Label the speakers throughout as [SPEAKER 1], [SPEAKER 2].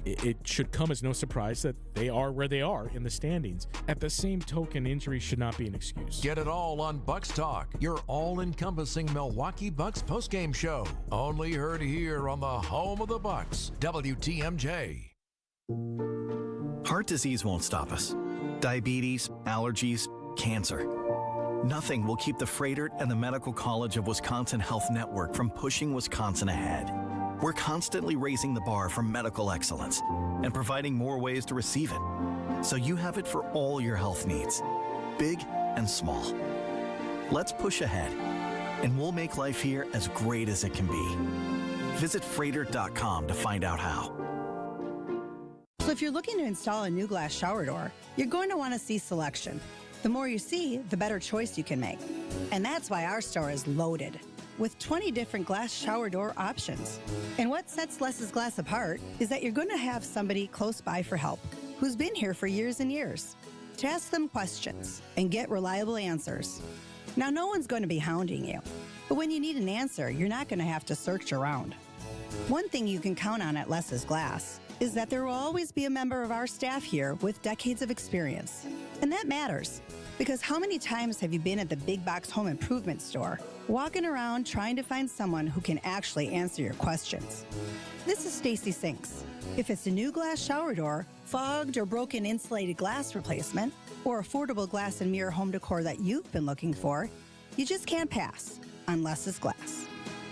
[SPEAKER 1] it should come as no surprise that they are where they are in the standings. At the same token, injury should not be an excuse.
[SPEAKER 2] Get it all on Bucks Talk, your all-encompassing Milwaukee Bucks postgame show. Only heard here on the home of the Bucks, WTMJ.
[SPEAKER 3] Heart disease won't stop us. Diabetes, allergies, cancer. Nothing will keep the Freighter and the Medical College of Wisconsin Health Network from pushing Wisconsin ahead. We're constantly raising the bar for medical excellence and providing more ways to receive it, so you have it for all your health needs, big and small. Let's push ahead, and we'll make life here as great as it can be. Visit Freighter.com to find out how.
[SPEAKER 4] So if you're looking to install a new glass shower door, you're going to want to see selection. The more you see, the better choice you can make. And that's why our store is loaded with 20 different glass shower door options. And what sets Les's Glass apart is that you're going to have somebody close by for help who's been here for years and years to ask them questions and get reliable answers. Now, no one's going to be hounding you, but when you need an answer, you're not going to have to search around. One thing you can count on at Les's Glass is that there will always be a member of our staff here with decades of experience. And that matters, because how many times have you been at the big box home improvement store, walking around trying to find someone who can actually answer your questions? This is Stacy Sinks. If it's a new glass shower door, fogged or broken insulated glass replacement, or affordable glass and mirror home decor that you've been looking for, you just can't pass on Les's Glass.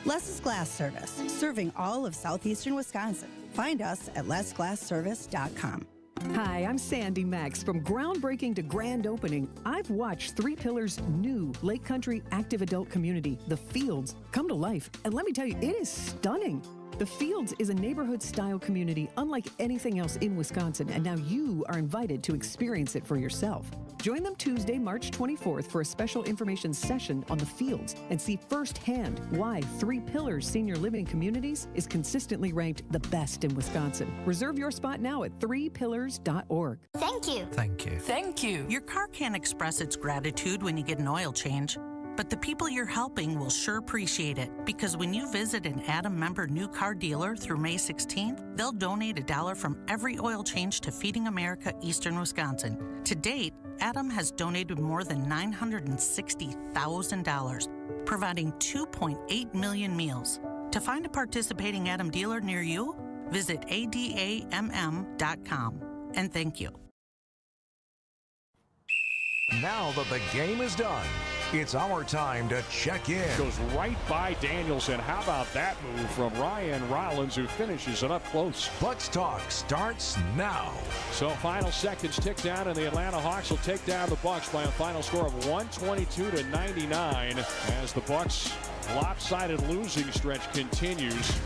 [SPEAKER 4] Les's Glass Service, serving all of southeastern Wisconsin. Find us at lesglassservice.com.
[SPEAKER 5] Hi, I'm Sandy Max. From groundbreaking to grand opening, I've watched Three Pillars' new Lake Country active adult community, The Fields, come to life. And let me tell you, it is stunning. The Fields is a neighborhood-style community unlike anything else in Wisconsin, and now you are invited to experience it for yourself. Join them Tuesday, March 24th for a special information session on The Fields and see firsthand why Three Pillars Senior Living Communities is consistently ranked the best in Wisconsin. Reserve your spot now at threepillars.org.
[SPEAKER 6] Thank you.
[SPEAKER 2] Thank you.
[SPEAKER 7] Thank you. Your car can't express its gratitude when you get an oil change, but the people you're helping will sure appreciate it, because when you visit an Adam member new car dealer through May 16th, they'll donate $1 from every oil change to Feeding America Eastern Wisconsin. To date, Adam has donated more than $960,000, providing 2.8 million meals. To find a participating Adam dealer near you, visit adamm.com. And thank you.
[SPEAKER 2] Now that the game is done, it's our time to check in.
[SPEAKER 8] Goes right by Danielson. How about that move from Ryan Rollins, who finishes it up close.
[SPEAKER 2] Bucks Talk starts now.
[SPEAKER 8] So final seconds tick down, and the Atlanta Hawks will take down the Bucks by a final score of 122-99 as the Bucks' lopsided losing stretch continues.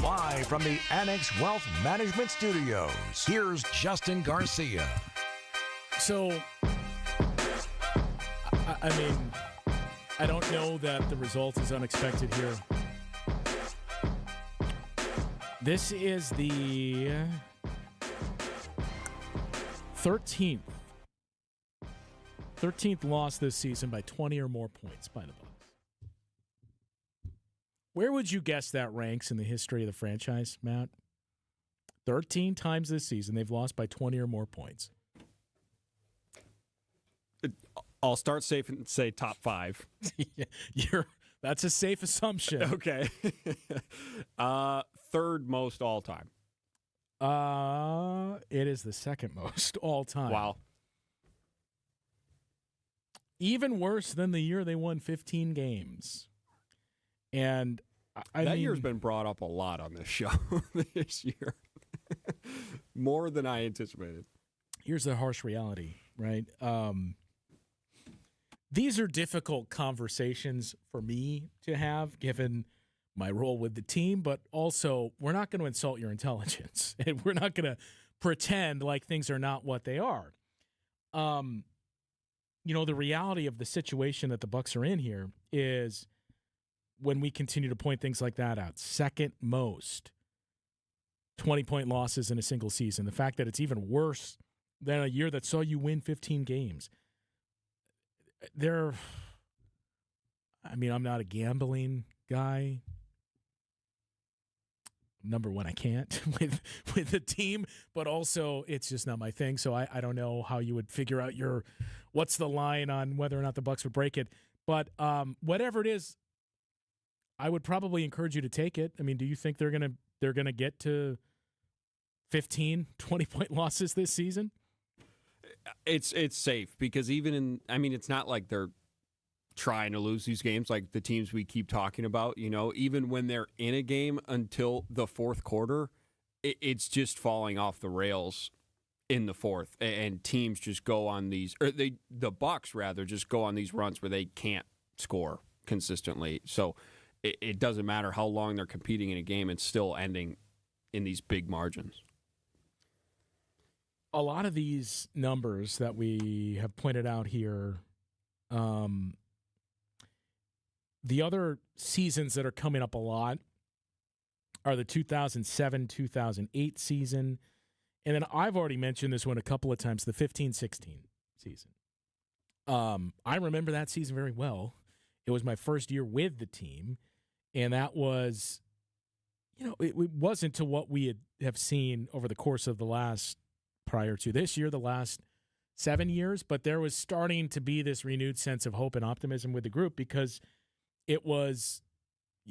[SPEAKER 2] Live from the Annex Wealth Management Studios, here's Justin Garcia.
[SPEAKER 1] So, I mean, I don't know that the result is unexpected here. This is the 13th loss this season by 20 or more points by the Bucks. Where would you guess that ranks in the history of the franchise, Matt? 13 times this season they've lost by 20 or more points.
[SPEAKER 9] I'll start safe and say top 5.
[SPEAKER 1] That's a safe assumption.
[SPEAKER 9] Okay. Third most all time.
[SPEAKER 1] It is the second most all time.
[SPEAKER 9] Wow.
[SPEAKER 1] Even worse than the year they won 15 games. And
[SPEAKER 9] that year's been brought up a lot on this show this year. More than I anticipated.
[SPEAKER 1] Here's the harsh reality, right? These are difficult conversations for me to have, given my role with the team, but also we're not going to insult your intelligence, and we're not going to pretend like things are not what they are. The reality of the situation that the Bucks are in here is when we continue to point things like that out, second most 20-point losses in a single season. The fact that it's even worse than a year that saw you win 15 games. I'm not a gambling guy, number one, I can't with the team, but also it's just not my thing. So I don't know how you would figure out what's the line on whether or not the Bucks would break it. But whatever it is, I would probably encourage you to take it. I mean, do you think they're gonna get to 15, 20-point losses this season?
[SPEAKER 9] It's safe because it's not like they're trying to lose these games like the teams we keep talking about. Even when they're in a game until the fourth quarter, it's just falling off the rails in the fourth, and teams just go on these, or the Bucks rather, just go on these runs where they can't score consistently. So it doesn't matter how long they're competing in a game; it's still ending in these big margins.
[SPEAKER 1] A lot of these numbers that we have pointed out here, the other seasons that are coming up a lot are the 2007-2008 season. And then I've already mentioned this one a couple of times, the 15-16 season. I remember that season very well. It was my first year with the team, and that was, it wasn't to what we have seen over the course of the last, prior to this year, the last 7 years, but there was starting to be this renewed sense of hope and optimism with the group because it was,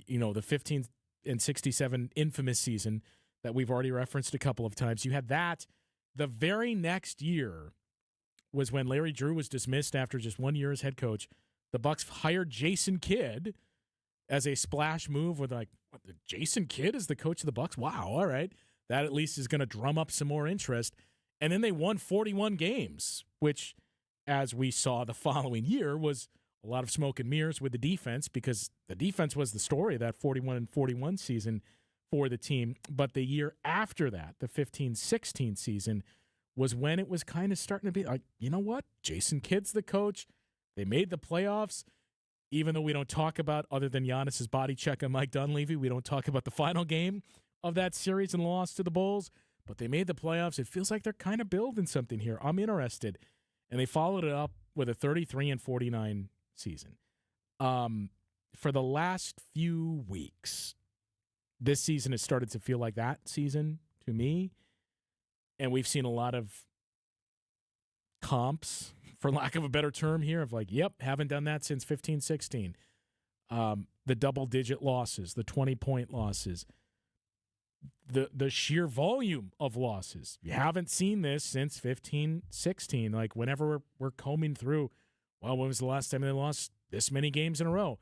[SPEAKER 1] the 15 and 67 infamous season that we've already referenced a couple of times. You had that. The very next year was when Larry Drew was dismissed after just 1 year as head coach. The Bucks hired Jason Kidd as a splash move with Jason Kidd is the coach of the Bucks? Wow, all right. That at least is going to drum up some more interest. And then they won 41 games, which, as we saw the following year, was a lot of smoke and mirrors with the defense because the defense was the story of that 41-41 season for the team. But the year after that, the 15-16 season, was when it was kind of starting to be like, you know what? Jason Kidd's the coach. They made the playoffs. Even though we don't talk about, other than Giannis's body check on Mike Dunleavy, we don't talk about the final game of that series and loss to the Bulls. But they made the playoffs. It feels like they're kind of building something here. I'm interested. And they followed it up with a 33-49 season. For the last few weeks, this season has started to feel like that season to me. And we've seen a lot of comps, for lack of a better term here, of haven't done that since 15-16. The double-digit losses, the 20-point losses, the sheer volume of losses. You haven't seen this since 15-16. Whenever we're combing through, when was the last time they lost this many games in a row?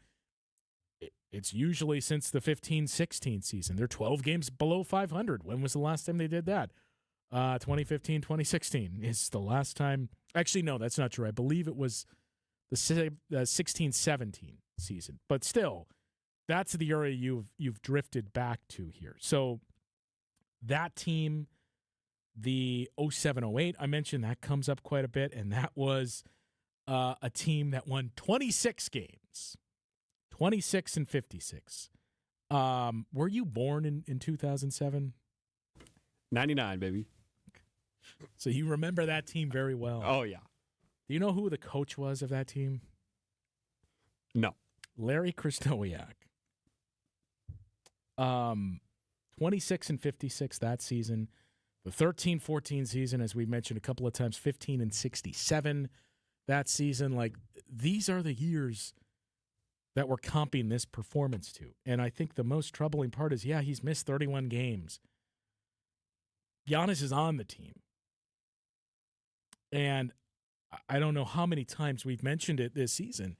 [SPEAKER 1] It's usually since the 15-16 season. They're 12 games below 500. When was the last time they did that? 2015, 2016 is the last time. Actually, no, that's not true. I believe it was the 16-17 season. But still, that's the area you've drifted back to here. So that team, the 07-08, I mentioned that comes up quite a bit, and that was a team that won 26 games, 26-56. Were you born in 2007?
[SPEAKER 9] 99, baby.
[SPEAKER 1] So you remember that team very well.
[SPEAKER 9] Oh, yeah.
[SPEAKER 1] Do you know who the coach was of that team?
[SPEAKER 9] No.
[SPEAKER 1] Larry Krystowiak. 26-56 that season. The 13-14 season, as we mentioned a couple of times, 15-67 that season. These are the years that we're comping this performance to. And I think the most troubling part is, he's missed 31 games. Giannis is on the team. And I don't know how many times we've mentioned it this season,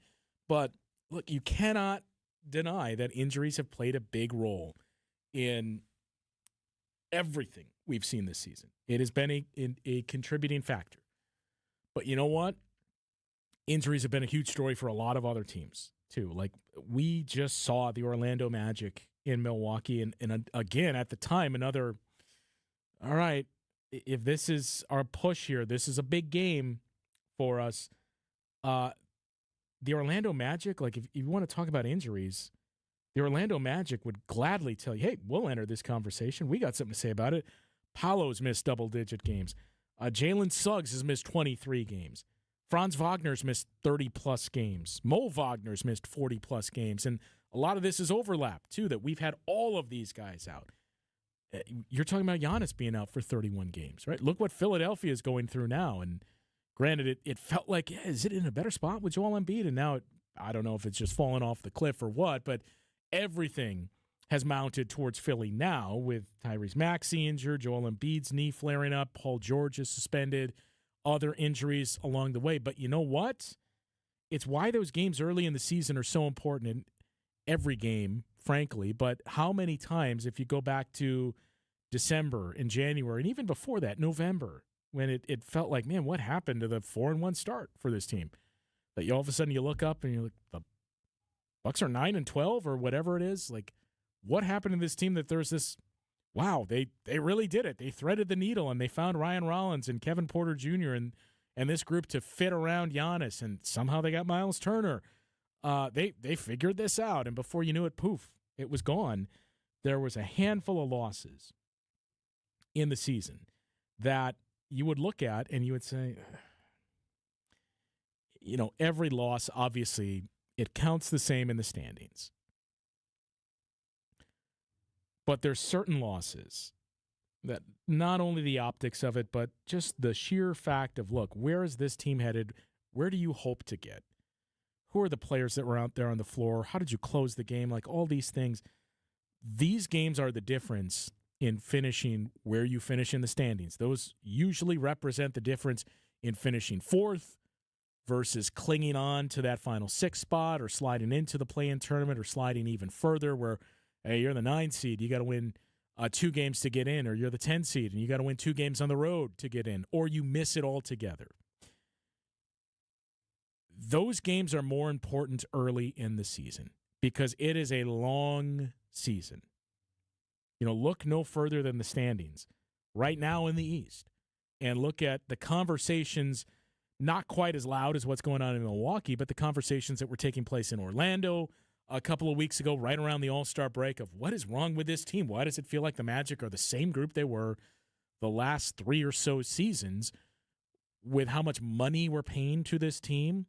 [SPEAKER 1] but look, you cannot deny that injuries have played a big role in everything we've seen this season. It has been a contributing factor. But you know what? Injuries have been a huge story for a lot of other teams, too. We just saw the Orlando Magic in Milwaukee, and again, at the time, another, all right, if this is our push here, this is a big game for us. The Orlando Magic, if you want to talk about injuries, the Orlando Magic would gladly tell you, hey, we'll enter this conversation. We got something to say about it. Paolo's missed double-digit games. Jalen Suggs has missed 23 games. Franz Wagner's missed 30-plus games. Mo Wagner's missed 40-plus games. And a lot of this is overlap, too, that we've had all of these guys out. You're talking about Giannis being out for 31 games, right? Look what Philadelphia is going through now. And granted, it felt like, is it in a better spot with Joel Embiid? And now I don't know if it's just fallen off the cliff or what, but everything has mounted towards Philly now with Tyrese Maxey injured, Joel Embiid's knee flaring up, Paul George is suspended, other injuries along the way. But you know what? It's why those games early in the season are so important in every game, frankly. But how many times, if you go back to December and January, and even before that, November, when it felt like, man, what happened to the 4-1 start for this team? That all of a sudden you look up and you're like, the Bucks are 9-12 or whatever it is. Like, what happened to this team that there's this, wow, they really did it. They threaded the needle and they found Ryan Rollins and Kevin Porter Jr. and this group to fit around Giannis, and somehow they got Miles Turner. They figured this out, and before you knew it, poof, it was gone. There was a handful of losses in the season that you would look at and you would say, every loss, obviously, it counts the same in the standings. But there's certain losses that not only the optics of it, but just the sheer fact of, look, where is this team headed? Where do you hope to get? Who are the players that were out there on the floor? How did you close the game? Like, all these things. These games are the difference in finishing where you finish in the standings. Those usually represent the difference in finishing fourth versus clinging on to that final 6 spot or sliding into the play-in tournament or sliding even further where, hey, you're the 9 seed. You got to win 2 games to get in, or you're the 10 seed and you got to win 2 games on the road to get in, or you miss it altogether. Those games are more important early in the season because it is a long season. Look no further than the standings right now in the East and look at the conversations, not quite as loud as what's going on in Milwaukee, but the conversations that were taking place in Orlando a couple of weeks ago, right around the All-Star break, of what is wrong with this team? Why does it feel like the Magic are the same group they were the last 3 or so seasons, with how much money we're paying to this team?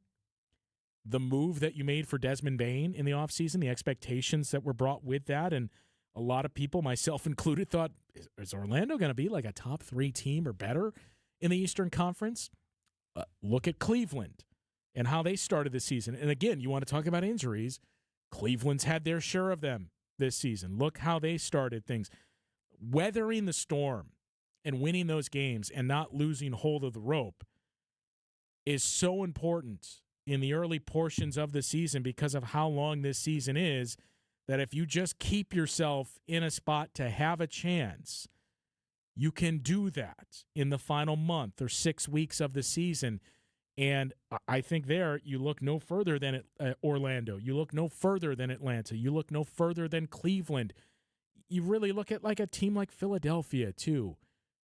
[SPEAKER 1] The move that you made for Desmond Bane in the offseason, the expectations that were brought with that, and a lot of people, myself included, thought, is Orlando going to be like a top 3 team or better in the Eastern Conference? Look at Cleveland and how they started the season. And again, you want to talk about injuries. Cleveland's had their share of them this season. Look how they started things. Weathering the storm and winning those games and not losing hold of the rope is so important in the early portions of the season because of how long this season is, that if you just keep yourself in a spot to have a chance, you can do that in the final month or 6 weeks of the season. And I think there you look no further than Orlando. You look no further than Atlanta. You look no further than Cleveland. You really look at like a team like Philadelphia, too,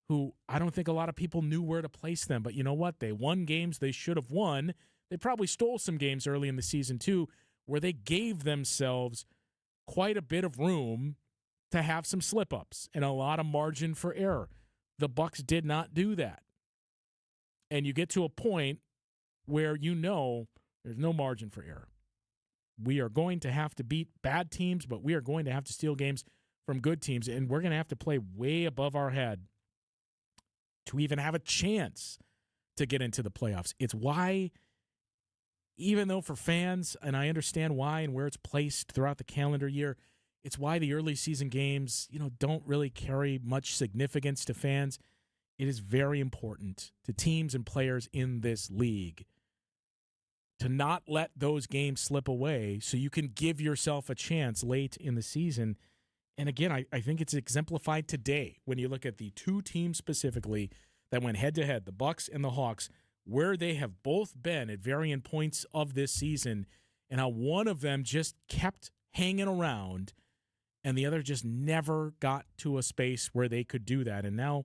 [SPEAKER 1] who I don't think a lot of people knew where to place them. But you know what? They won games they should have won. They probably stole some games early in the season, too, where they gave themselves quite a bit of room to have some slip-ups and a lot of margin for error. The Bucks did not do that. And you get to a point where there's no margin for error. We are going to have to beat bad teams, but we are going to have to steal games from good teams, and we're going to have to play way above our head to even have a chance to get into the playoffs. It's why, even though for fans, and I understand why and where it's placed throughout the calendar year, it's why the early season games, don't really carry much significance to fans. It is very important to teams and players in this league to not let those games slip away so you can give yourself a chance late in the season. And again, I think it's exemplified today when you look at the 2 teams specifically that went head-to-head, the Bucks and the Hawks, where they have both been at varying points of this season and how one of them just kept hanging around and the other just never got to a space where they could do that. And now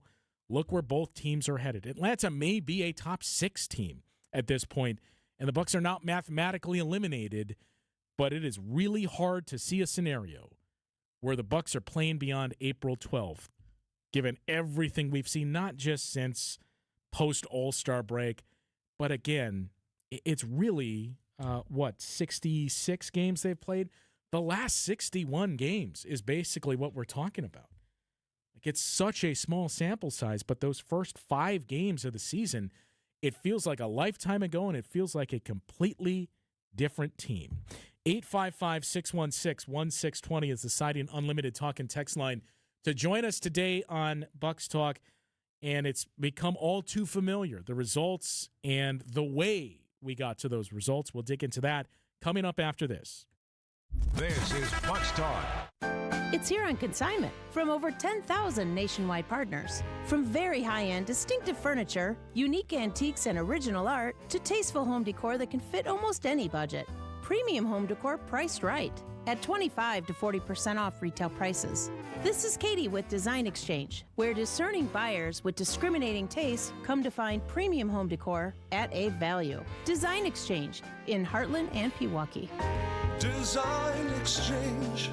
[SPEAKER 1] look where both teams are headed. Atlanta may be a top 6 team at this point, and the Bucks are not mathematically eliminated, but it is really hard to see a scenario where the Bucks are playing beyond April 12th, given everything we've seen, not just since post-All-Star break, but again, it's really, 66 games they've played? The last 61 games is basically what we're talking about. It's such a small sample size, but those first 5 games of the season, it feels like a lifetime ago, and it feels like a completely different team. 855-616-1620 is the Siding Unlimited talk and text line to join us today on Bucks Talk, and it's become all too familiar, the results and the way we got to those results. We'll dig into that coming up after this.
[SPEAKER 2] This is Bucks Talk.
[SPEAKER 6] It's here on consignment from over 10,000 nationwide partners. From very high-end, distinctive furniture, unique antiques and original art, to tasteful home decor that can fit almost any budget. Premium home decor priced right at 25 to 40% off retail prices. This is Katie with Design Exchange, where discerning buyers with discriminating tastes come to find premium home decor at a value. Design Exchange in Heartland and Pewaukee.
[SPEAKER 10] Design Exchange.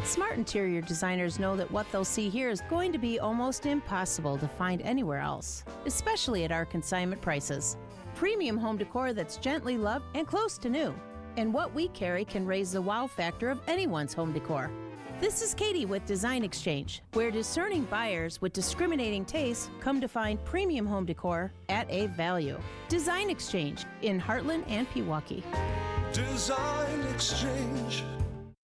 [SPEAKER 6] Smart interior designers know that what they'll see here is going to be almost impossible to find anywhere else, especially at our consignment prices. Premium home decor that's gently loved and close to new. And what we carry can raise the wow factor of anyone's home decor. This is Katie with Design Exchange, where discerning buyers with discriminating tastes come to find premium home decor at a value. Design Exchange in Heartland and Pewaukee.
[SPEAKER 10] Design Exchange.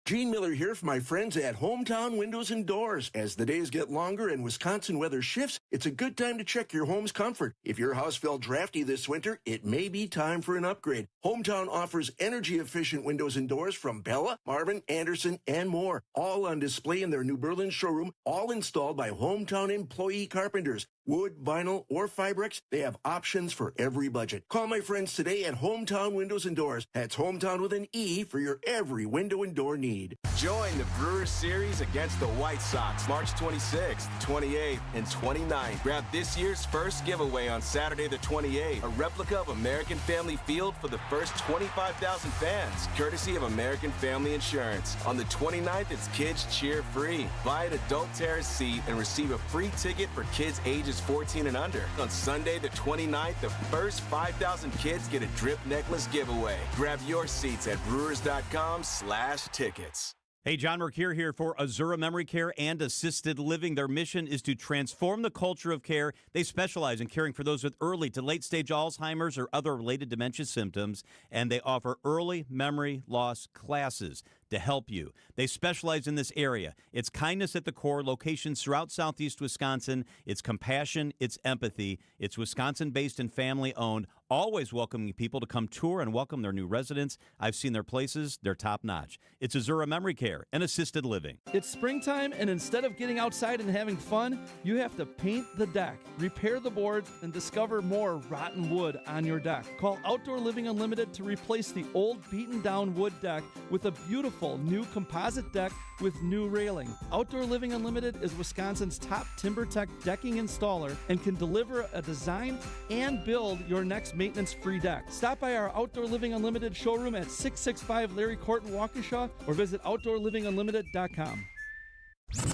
[SPEAKER 11] Gene Miller here for my friends at Hometown Windows and Doors. As the days get longer and Wisconsin weather shifts, it's a good time to check your home's comfort. If your house felt drafty this winter, it may be time for an upgrade. Hometown offers energy-efficient windows and doors from Bella, Marvin, Anderson, and more. All on display in their New Berlin showroom, all installed by Hometown employee carpenters. Wood, vinyl, or Fibrex, they have options for every budget. Call my friends today at Hometown Windows and Doors. That's Hometown with an E for your every window and door need.
[SPEAKER 12] Join the Brewers Series against the White Sox March 26th, 28th, and 29th. Grab this year's first giveaway on Saturday the 28th, a replica of American Family Field for the first 25,000 fans, courtesy of American Family Insurance. On the 29th, it's Kids Cheer Free. Buy an adult terrace seat and receive a free ticket for kids ages 14 and under. On Sunday the 29th, the first 5,000 kids get a drip necklace giveaway. Grab your seats at brewers.com/tickets.
[SPEAKER 13] Hey, John Mercure here for Azura Memory Care and Assisted Living. Their mission is to transform the culture of care. They specialize in caring for those with early to late-stage Alzheimer's or other related dementia symptoms, and they offer early memory loss classes to help you. They specialize in this area. It's kindness at the core, locations throughout southeast Wisconsin. It's compassion, it's empathy. It's Wisconsin-based and family-owned, always welcoming people to come tour and welcome their new residents. I've seen their places. They're top-notch. It's Azura Memory Care and Assisted Living.
[SPEAKER 14] It's springtime, and instead of getting outside and having fun, you have to paint the deck, repair the boards, and discover more rotten wood on your deck. Call Outdoor Living Unlimited to replace the old beaten-down wood deck with a beautiful new composite deck with new railing. Outdoor Living Unlimited is Wisconsin's top TimberTech decking installer and can deliver a design and build your next maintenance-free deck. Stop by our Outdoor Living Unlimited showroom at 665 Larry Court in Waukesha or visit OutdoorLivingUnlimited.com.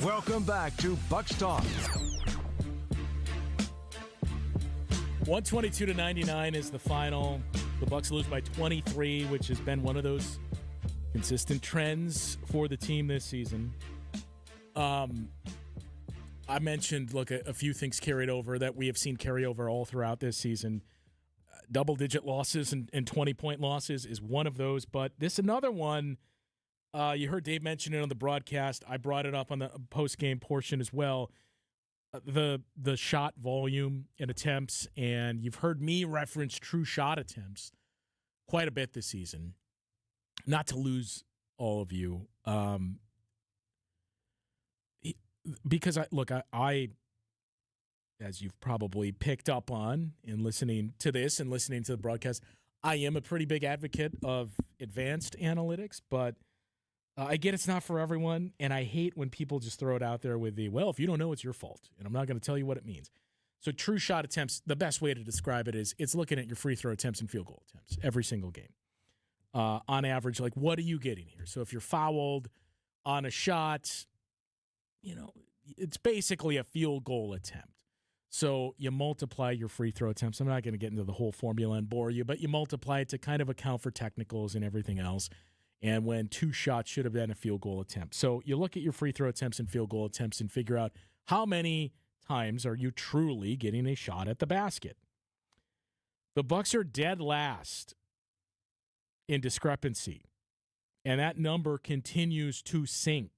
[SPEAKER 2] Welcome back to Bucks Talk.
[SPEAKER 1] 122-99 is the final. The Bucks lose by 23, which has been one of those consistent trends for the team this season. I mentioned, look, a few things carried over that we have seen carry over all throughout this season. Double-digit losses and 20-point losses is one of those, but this another one. You heard Dave mention it on the broadcast. I brought it up on the post-game portion as well. The shot volume and attempts, and you've heard me reference true shot attempts quite a bit this season. Not to lose all of you, because I, as you've probably picked up on in listening to this and listening to the broadcast, I am a pretty big advocate of advanced analytics, but I get it's not for everyone, and I hate when people just throw it out there with the, well, if you don't know, it's your fault, and I'm not going to tell you what it means. So true shot attempts, the best way to describe it is it's looking at your free throw attempts and field goal attempts every single game. On average, like, what are you getting here? So if you're fouled on a shot, it's basically a field goal attempt. So you multiply your free throw attempts. I'm not going to get into the whole formula and bore you, but you multiply it to kind of account for technicals and everything else. and when 2 shots should have been a field goal attempt. So you look at your free throw attempts and field goal attempts and figure out how many times are you truly getting a shot at the basket. The Bucks are dead last in discrepancy, and that number continues to sink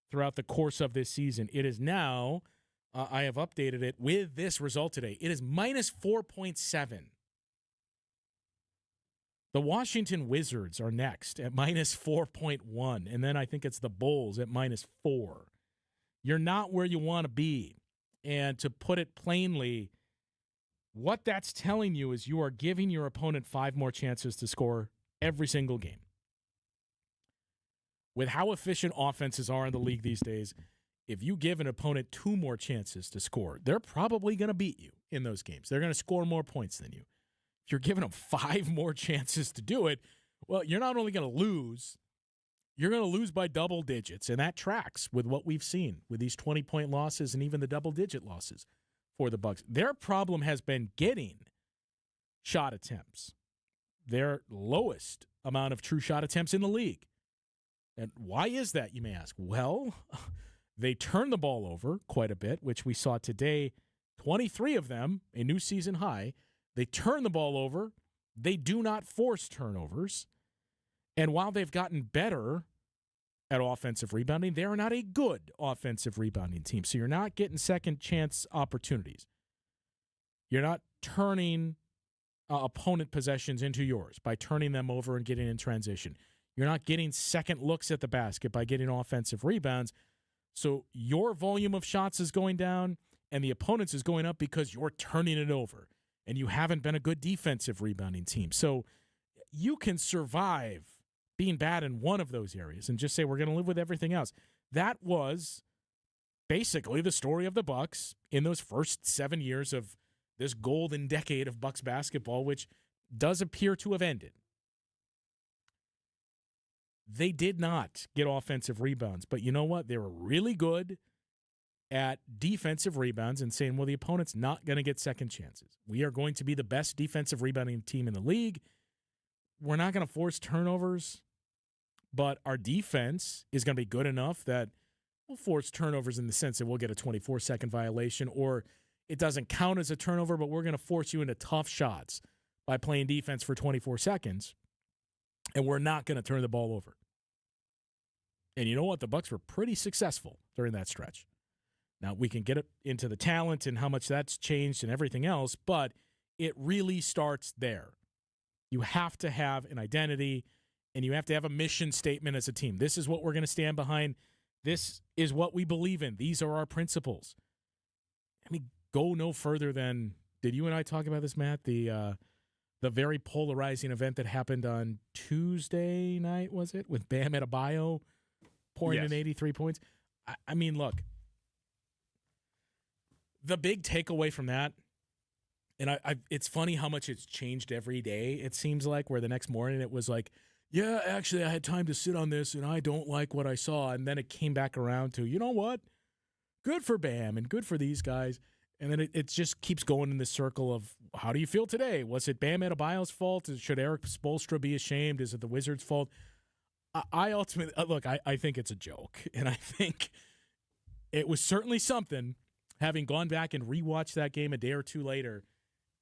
[SPEAKER 1] throughout the course of this season. It is now, I have updated it with this result today, it is minus 4.7. The Washington Wizards are next at minus 4.1, and then I think it's the Bulls at minus 4. You're not where you want to be. And to put it plainly, what that's telling you is you are giving your opponent 5 more chances to score every single game. With how efficient offenses are in the league these days, if you give an opponent 2 more chances to score, they're probably going to beat you in those games. They're going to score more points than you. If you're giving them 5 more chances to do it, well, you're not only going to lose, you're going to lose by double digits, and that tracks with what we've seen with these 20-point losses and even the double-digit losses for the Bucks. Their problem has been getting shot attempts. Their lowest amount of true shot attempts in the league. And why is that, you may ask? Well, they turn the ball over quite a bit, which we saw today, 23 of them, a new season high. They turn the ball over. They do not force turnovers. And while they've gotten better at offensive rebounding, they are not a good offensive rebounding team. So you're not getting second chance opportunities. You're not turning opponent possessions into yours by turning them over and getting in transition. You're not getting second looks at the basket by getting offensive rebounds. So your volume of shots is going down and the opponent's is going up because you're turning it over. And you haven't been a good defensive rebounding team. So you can survive being bad in one of those areas and just say we're going to live with everything else. That was basically the story of the Bucks in those first 7 years of this golden decade of Bucks basketball, which does appear to have ended. They did not get offensive rebounds, but you know what? They were really good at defensive rebounds and saying, well, the opponent's not going to get second chances. We are going to be the best defensive rebounding team in the league. We're not going to force turnovers, but our defense is going to be good enough that we'll force turnovers in the sense that we'll get a 24-second violation, or it doesn't count as a turnover, but we're going to force you into tough shots by playing defense for 24 seconds, and we're not going to turn the ball over. And you know what? The Bucks were pretty successful during that stretch. Now, we can get into the talent and how much that's changed and everything else, but it really starts there. You have to have an identity, and you have to have a mission statement as a team. This is what we're going to stand behind. This is what we believe in. These are our principles. I mean, go no further than, did you and I talk about this, Matt? The very polarizing event that happened on Tuesday night, was it? With Bam Adebayo pouring in 83 points. I mean, look. The big takeaway from that, and it's funny how much it's changed every day, it seems like, where the next morning it was like, yeah, actually I had time to sit on this and I don't like what I saw. And then it came back around to, you know what? Good for Bam and good for these guys. And then it just keeps going in this circle of, how do you feel today? Was it Bam Adebayo's fault? Should Eric Spoelstra be ashamed? Is it the Wizards' fault? I ultimately, look, I think it's a joke. And I think it was certainly something, having gone back and rewatched that game a day or two later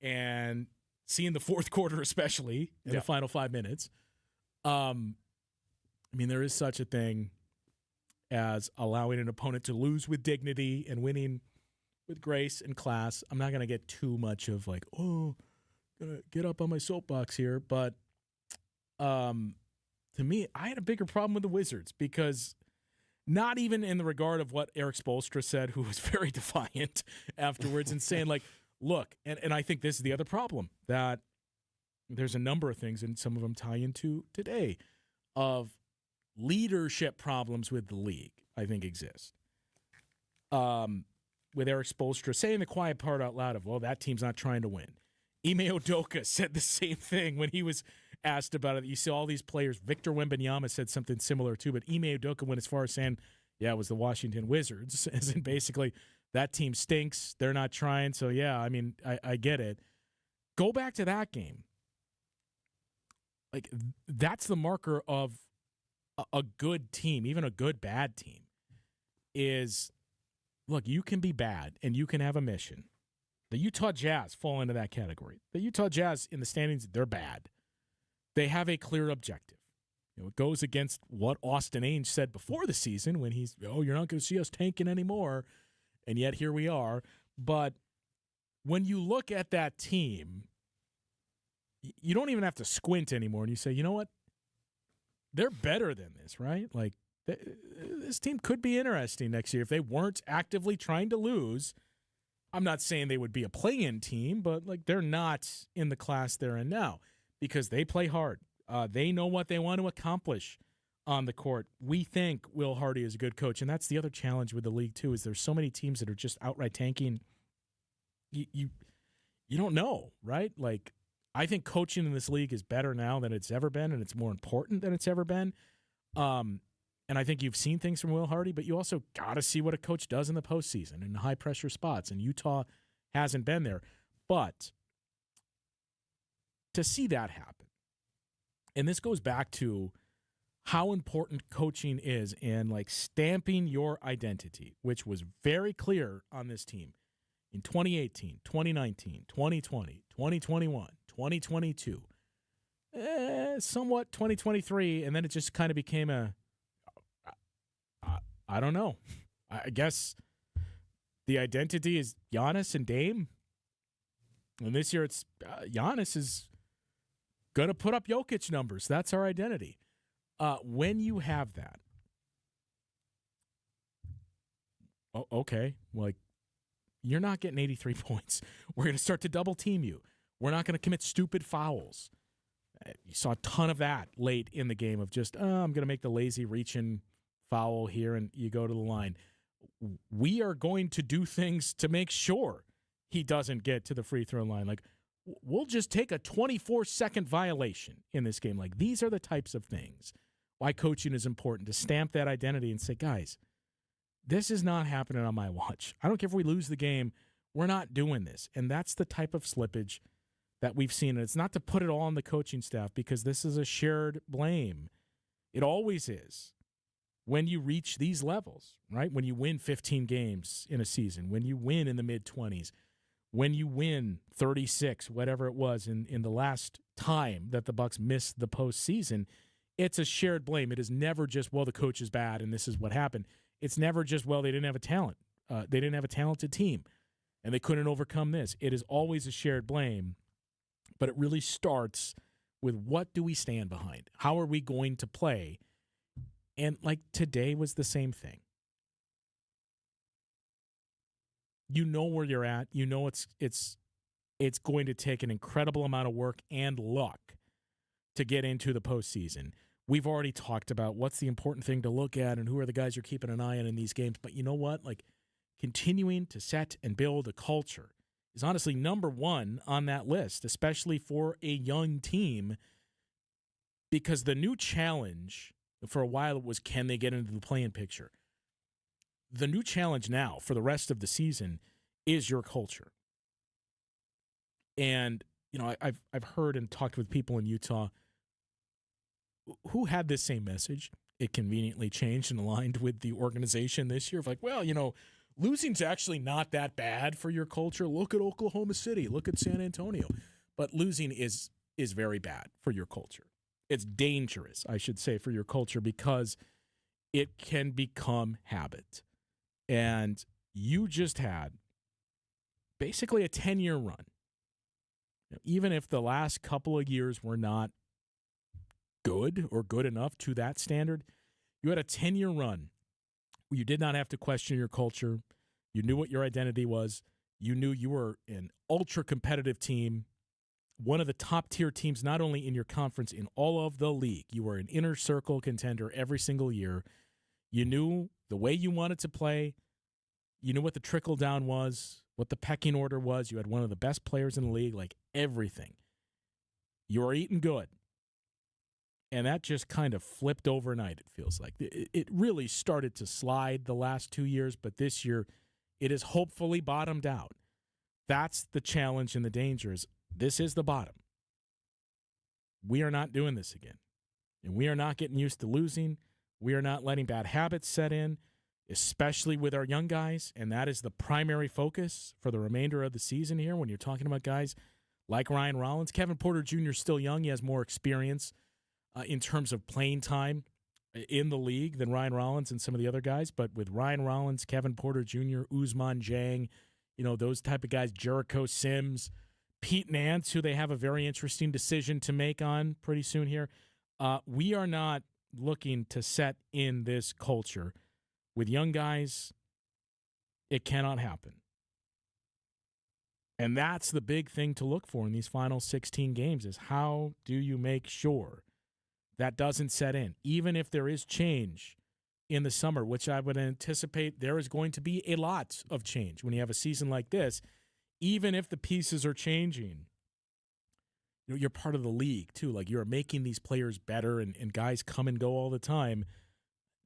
[SPEAKER 1] and seeing the fourth quarter especially in the final 5 minutes. I mean, there is such a thing as allowing an opponent to lose with dignity and winning with grace and class. I'm not going to get too much of like, oh, going to get up on my soapbox here. But to me, I had a bigger problem with the Wizards because not even in the regard of what Eric Spoelstra said, who was very defiant afterwards and saying, like, look, and I think this is the other problem, that there's a number of things, and some of them tie into today, of leadership problems with the league, I think exist. With Eric Spoelstra saying the quiet part out loud of, well, that team's not trying to win. Ime Udoka said the same thing when he was asked about it. You see all these players. Victor Wembanyama said something similar too, but Ime Udoka went as far as saying, yeah, it was the Washington Wizards, as in basically that team stinks. They're not trying. So, yeah, I mean, I get it. Go back to that game. Like, that's the marker of a good team, even a good bad team, is, look, you can be bad and you can have a mission. The Utah Jazz fall into that category. The Utah Jazz in the standings, they're bad. They have a clear objective. It goes against what Austin Ainge said before the season when he's, you're not going to see us tanking anymore. And yet here we are. But when you look at that team, you don't even have to squint anymore. And you say, you know what? They're better than this, right? Like, this team could be interesting next year if they weren't actively trying to lose. I'm not saying they would be a play-in team, but like they're not in the class they're in now because they play hard. They know what they want to accomplish on the court. We think Will Hardy is a good coach, and that's the other challenge with the league too. Is there's so many teams that are just outright tanking. You don't know, right? Like, I think coaching in this league is better now than it's ever been, and it's more important than it's ever been. And I think you've seen things from Will Hardy, but you also got to see what a coach does in the postseason in high-pressure spots, and Utah hasn't been there. But to see that happen, and this goes back to how important coaching is in, like, stamping your identity, which was very clear on this team in 2018, 2019, 2020, 2021, 2022, somewhat 2023, and then it just kind of became I don't know. I guess the identity is Giannis and Dame. And this year it's Giannis is going to put up Jokic numbers. That's our identity. When you have that, okay, like, you're not getting 83 points. We're going to start to double team you. We're not going to commit stupid fouls. You saw a ton of that late in the game of just, I'm going to make the lazy reach-in foul here, and you go to the line. We are going to do things to make sure he doesn't get to the free throw line. Like, we'll just take a 24-second violation in this game. Like, these are the types of things why coaching is important, to stamp that identity and say, guys, this is not happening on my watch. I don't care if we lose the game. We're not doing this. And that's the type of slippage that we've seen. And it's not to put it all on the coaching staff because this is a shared blame. It always is. When you reach these levels, right? When you win 15 games in a season, when you win in the mid-20s, when you win 36, whatever it was in the last time that the Bucks missed the postseason, it's a shared blame. It is never just, well, the coach is bad and this is what happened. It's never just, well, they didn't have a talent. They didn't have a talented team and they couldn't overcome this. It is always a shared blame, but it really starts with what do we stand behind? How are we going to play? And, like, today was the same thing. You know where you're at. You know it's going to take an incredible amount of work and luck to get into the postseason. We've already talked about what's the important thing to look at and who are the guys you're keeping an eye on in these games. But you know what? Like, continuing to set and build a culture is honestly number one on that list, especially for a young team, because the new challenge for a while it was, can they get into the play-in picture? The new challenge now for the rest of the season is your culture. And, you know, I've heard and talked with people in Utah who had this same message. It conveniently changed and aligned with the organization this year of like, well, you know, losing's actually not that bad for your culture. Look at Oklahoma City. Look at San Antonio. But losing is very bad for your culture. It's dangerous, I should say, for your culture because it can become habit. And you just had basically a 10-year run. Even if the last couple of years were not good or good enough to that standard, you had a 10-year run where you did not have to question your culture. You knew what your identity was. You knew you were an ultra-competitive team, one of the top-tier teams not only in your conference, in all of the league. You were an inner circle contender every single year. You knew the way you wanted to play. You knew what the trickle-down was, what the pecking order was. You had one of the best players in the league, like everything. You were eating good. And that just kind of flipped overnight, it feels like. It really started to slide the last 2 years, but this year it has hopefully bottomed out. That's the challenge and the danger is this is the bottom. We are not doing this again. And we are not getting used to losing. We are not letting bad habits set in, especially with our young guys, and that is the primary focus for the remainder of the season here when you're talking about guys like Ryan Rollins. Kevin Porter Jr. is still young. He has more experience in terms of playing time in the league than Ryan Rollins and some of the other guys. But with Ryan Rollins, Kevin Porter Jr., Ousmane Dieng, those type of guys, Jericho Sims, Pete Nance, who they have a very interesting decision to make on pretty soon here. We are not looking to set in this culture. With young guys, it cannot happen. And that's the big thing to look for in these final 16 games is how do you make sure that doesn't set in? Even if there is change in the summer, which I would anticipate there is going to be a lot of change when you have a season like this, even if the pieces are changing, you're part of the league too. Like you're making these players better and guys come and go all the time.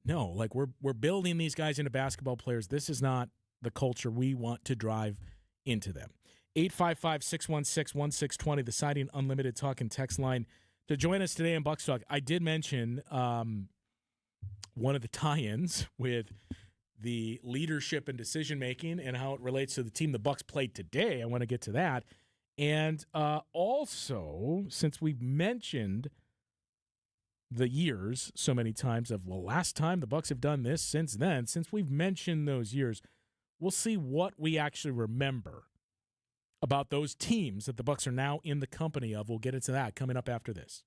[SPEAKER 1] No, like we're building these guys into basketball players. This is not the culture we want to drive into them. 855-616-1620, the Siding Unlimited talk and text line. To join us today in Bucks Talk, I did mention one of the tie-ins with the leadership and decision-making and how it relates to the team the Bucks played today. I want to get to that. And also, since we've mentioned the years so many times of, well, last time the Bucks have done this, since then, since we've mentioned those years, we'll see what we actually remember about those teams that the Bucks are now in the company of. We'll get into that coming up after this.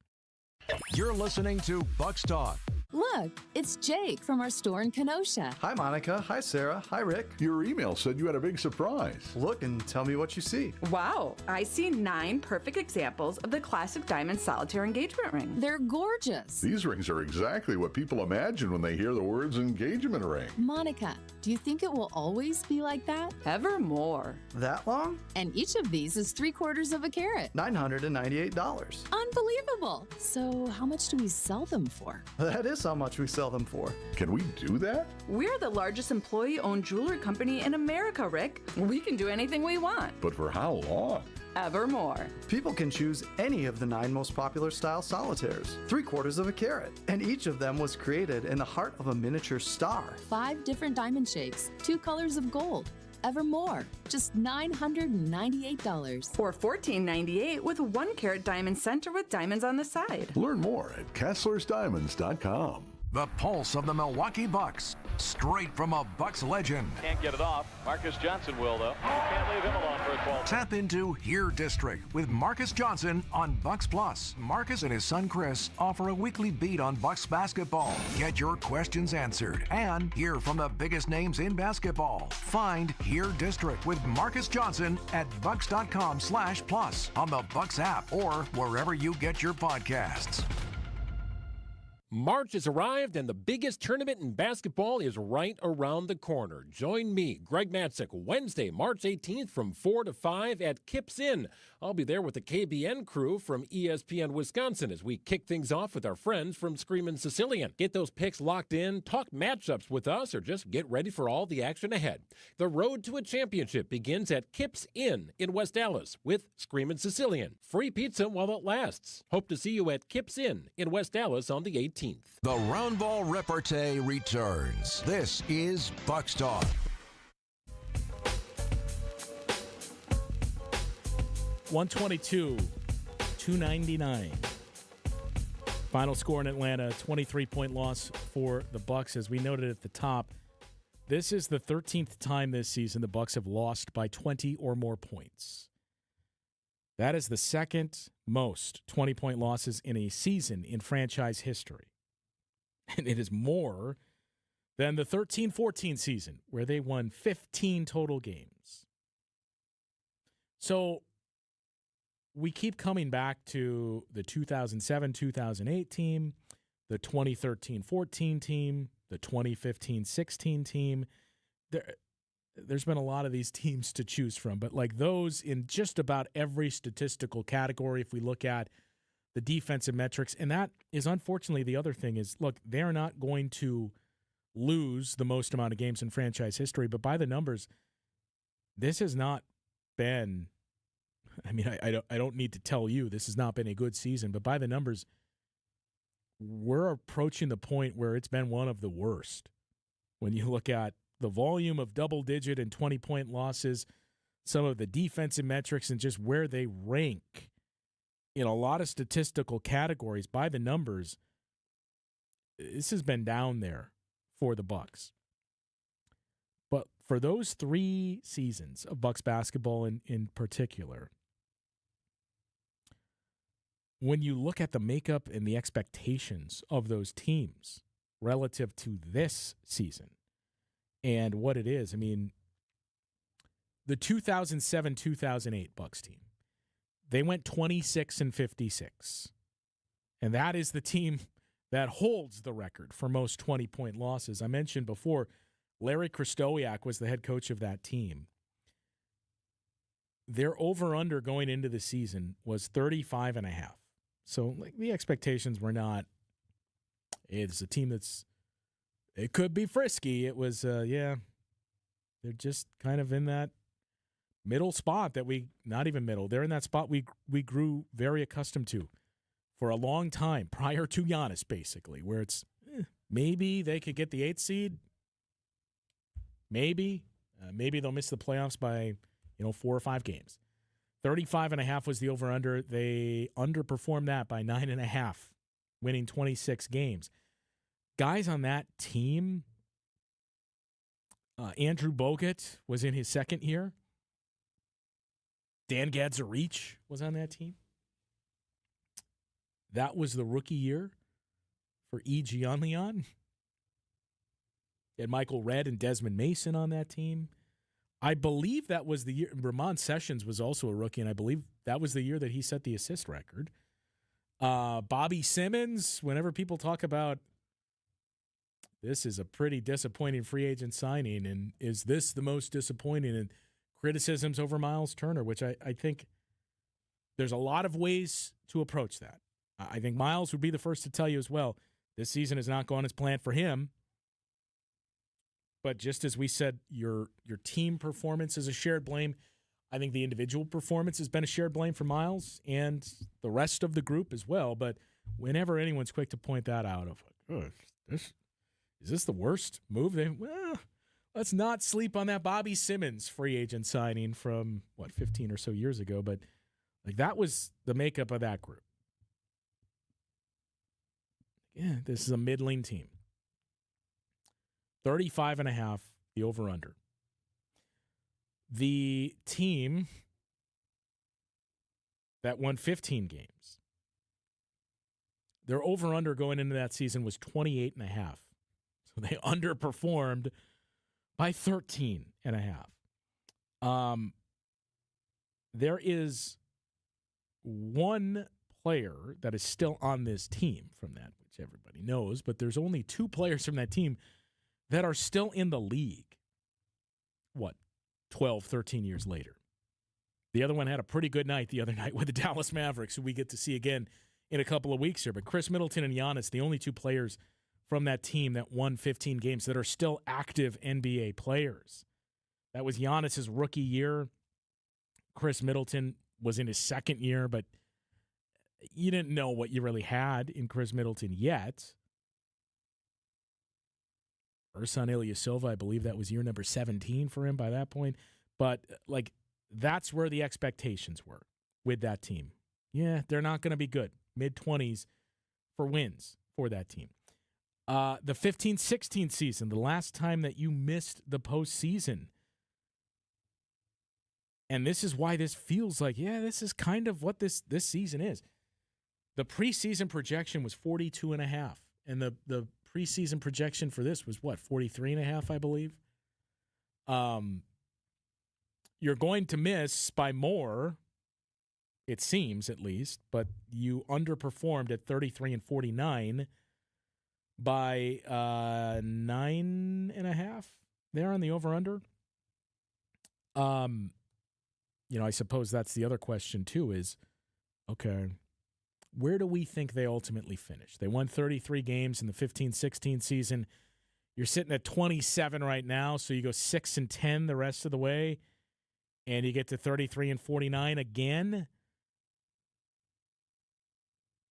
[SPEAKER 2] You're listening to Bucks Talk.
[SPEAKER 15] Look, it's Jake from our store in Kenosha.
[SPEAKER 16] Hi, Monica. Hi, Sarah. Hi, Rick.
[SPEAKER 17] Your email said you had a big surprise.
[SPEAKER 16] Look and tell me what you see.
[SPEAKER 18] Wow, I see 9 perfect examples of the classic diamond solitaire engagement ring.
[SPEAKER 15] They're gorgeous.
[SPEAKER 17] These rings are exactly what people imagine when they hear the words engagement ring.
[SPEAKER 15] Monica, do you think it will always be like that?
[SPEAKER 18] Evermore.
[SPEAKER 16] That long?
[SPEAKER 15] And each of these is 3/4 of a carat.
[SPEAKER 16] $998.
[SPEAKER 15] Unbelievable. So how much do we sell them for?
[SPEAKER 16] That is how much we sell them for.
[SPEAKER 17] Can we do that?
[SPEAKER 18] We're the largest employee-owned jewelry company in America, Rick. We can do anything we want.
[SPEAKER 17] But for how long?
[SPEAKER 18] Evermore.
[SPEAKER 16] People can choose any of the 9 most popular style solitaires, 3/4 of a carat, and each of them was created in the heart of a miniature star.
[SPEAKER 15] 5 different diamond shapes, 2 colors of gold. Evermore, just $998.
[SPEAKER 18] Or $14.98 with 1 carat diamond center with diamonds on the side.
[SPEAKER 17] Learn more at KesslersDiamonds.com.
[SPEAKER 2] The pulse of the Milwaukee Bucks, straight from a Bucks legend.
[SPEAKER 8] Can't get it off. Marcus Johnson will, though. Can't leave him alone for a 12.
[SPEAKER 2] Tap into Here District with Marcus Johnson on Bucks Plus. Marcus and his son Chris offer a weekly beat on Bucks basketball. Get your questions answered and hear from the biggest names in basketball. Find Here District with Marcus Johnson at bucks.com/plus on the Bucks app or wherever you get your podcasts.
[SPEAKER 19] March has arrived, and the biggest tournament in basketball is right around the corner. Join me, Greg Matzik, Wednesday, March 18th from 4 to 5 at Kips Inn. I'll be there with the KBN crew from ESPN Wisconsin as we kick things off with our friends from Screamin' Sicilian. Get those picks locked in, talk matchups with us, or just get ready for all the action ahead. The road to a championship begins at Kips Inn in West Dallas with Screamin' Sicilian. Free pizza while it lasts. Hope to see you at Kips Inn in West Dallas on the 18th.
[SPEAKER 2] The Round Ball Repartee returns. This is Bucks Talk.
[SPEAKER 1] $122-299. Final score in Atlanta, 23-point loss for the Bucks. As we noted at the top, this is the 13th time this season the Bucks have lost by 20 or more points. That is the second most 20-point losses in a season in franchise history. And it is more than the 13-14 season, where they won 15 total games. So we keep coming back to the 2007-2008 team, the 2013-14 team, the 2015-16 team. There's been a lot of these teams to choose from, but like those in just about every statistical category, if we look at the defensive metrics, and that is unfortunately the other thing is, look, they're not going to lose the most amount of games in franchise history, but by the numbers, this has not been, I mean, I don't need to tell you this has not been a good season, but by the numbers, we're approaching the point where it's been one of the worst. When you look at the volume of double-digit and 20-point losses, some of the defensive metrics, and just where they rank in a lot of statistical categories by the numbers, this has been down there for the Bucks. But for those 3 seasons of Bucks basketball in particular, when you look at the makeup and the expectations of those teams relative to this season and what it is, I mean, the 2007-2008 Bucks team, they went 26-56. And that is the team that holds the record for most 20-point losses. I mentioned before, Larry Krystowiak was the head coach of that team. Their over-under going into the season was 35.5. So the expectations were not, it's a team it could be frisky. It was, they're just kind of in that middle spot that not even middle, they're in that spot we grew very accustomed to for a long time, prior to Giannis, basically, where it's maybe they could get the 8th seed. Maybe they'll miss the playoffs by 4 or 5 games. 35.5 was the over-under. They underperformed that by 9.5, winning 26 games. Guys on that team, Andrew Bogut was in his 2nd year. Dan Gadzarich was on that team. That was the rookie year for E.G. Onleon. And Michael Redd and Desmond Mason on that team. I believe that was the year. Ramon Sessions was also a rookie, and I believe that was the year that he set the assist record. Bobby Simmons, whenever people talk about this is a pretty disappointing free agent signing, and is this the most disappointing, and criticisms over Miles Turner, which I think there's a lot of ways to approach that. I think Miles would be the first to tell you as well, this season has not gone as planned for him. But just as we said, your team performance is a shared blame. I think the individual performance has been a shared blame for Miles and the rest of the group as well. But whenever anyone's quick to point that out, of is this the worst move? Let's not sleep on that Bobby Simmons free agent signing from 15 or so years ago. But that was the makeup of that group. Yeah, this is a middling team. 35.5, the over-under. The team that won 15 games, their over-under going into that season was 28.5. So they underperformed by 13.5. There is one player that is still on this team from that, which everybody knows, but there's only 2 players from that team that are still in the league, 12, 13 years later. The other one had a pretty good night the other night with the Dallas Mavericks, who we get to see again in a couple of weeks here. But Chris Middleton and Giannis, the only 2 players from that team that won 15 games that are still active NBA players. That was Giannis's rookie year. Chris Middleton was in his 2nd year, but you didn't know what you really had in Chris Middleton yet. Ersan Ilyasova, I believe that was year number 17 for him by that point. But, that's where the expectations were with that team. Yeah, they're not going to be good. Mid-20s for wins for that team. The 15-16 season, the last time that you missed the postseason. And this is why this feels like, this is kind of what this season is. The preseason projection was 42.5, and the preseason projection for this was 43.5, I believe. You're going to miss by more, it seems at least, but you underperformed at 33-49 by 9.5 there on the over-under. I suppose that's the other question too is, okay, where do we think they ultimately finish? They won 33 games in the 15-16 season. You're sitting at 27 right now, so you go 6-10 the rest of the way, and you get to 33-49 again.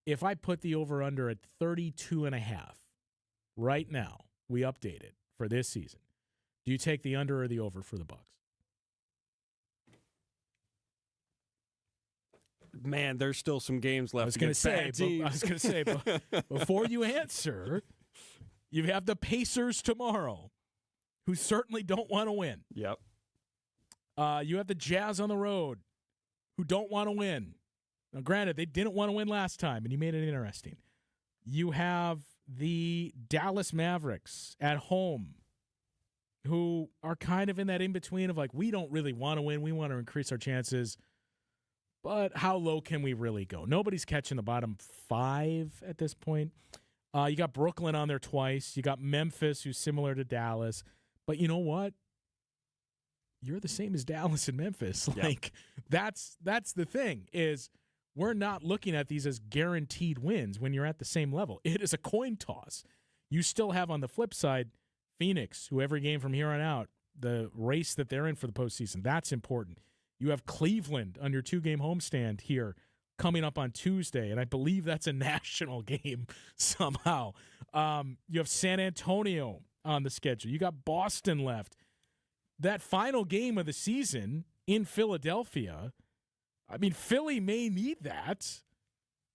[SPEAKER 1] if I put the over-under at 32.5 right now, we update it for this season, do you take the under or the over for the Bucks?
[SPEAKER 9] Man, there's still some games left.
[SPEAKER 1] I was going to say, but before you answer, you have the Pacers tomorrow, who certainly don't want to win.
[SPEAKER 9] Yep.
[SPEAKER 1] You have the Jazz on the road, who don't want to win. Now, granted, they didn't want to win last time, and you made it interesting. You have the Dallas Mavericks at home, who are kind of in that in-between of like, we don't really want to win. We want to increase our chances. But how low can we really go? Nobody's catching the bottom 5 at this point. You got Brooklyn on there twice. You got Memphis, who's similar to Dallas. But you know what? You're the same as Dallas and Memphis. Like, that's the thing, is we're not looking at these as guaranteed wins when you're at the same level. It is a coin toss. You still have on the flip side Phoenix, who every game from here on out, the race that they're in for the postseason, that's important. You have Cleveland on your 2-game homestand here coming up on Tuesday, and I believe that's a national game somehow. You have San Antonio on the schedule. You got Boston left. That final game of the season in Philadelphia, I mean, Philly may need that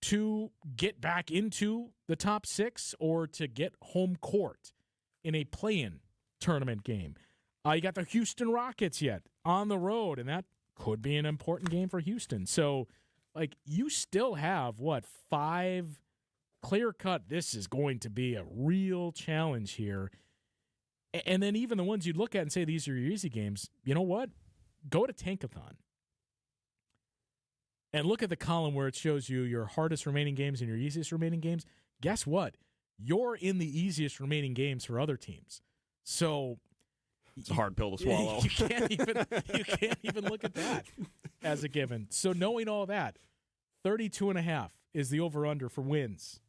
[SPEAKER 1] to get back into the top 6 or to get home court in a play-in tournament game. You got the Houston Rockets yet on the road, and that could be an important game for Houston. So, like, you still have, 5 clear-cut, this is going to be a real challenge here. And then even the ones you'd look at and say these are your easy games, you know what? Go to Tankathon and look at the column where it shows you your hardest remaining games and your easiest remaining games. Guess what? You're in the easiest remaining games for other teams. So
[SPEAKER 9] it's a hard pill to swallow.
[SPEAKER 1] You can't even look at that as a given. So knowing all that, 32.5 is the over-under for wins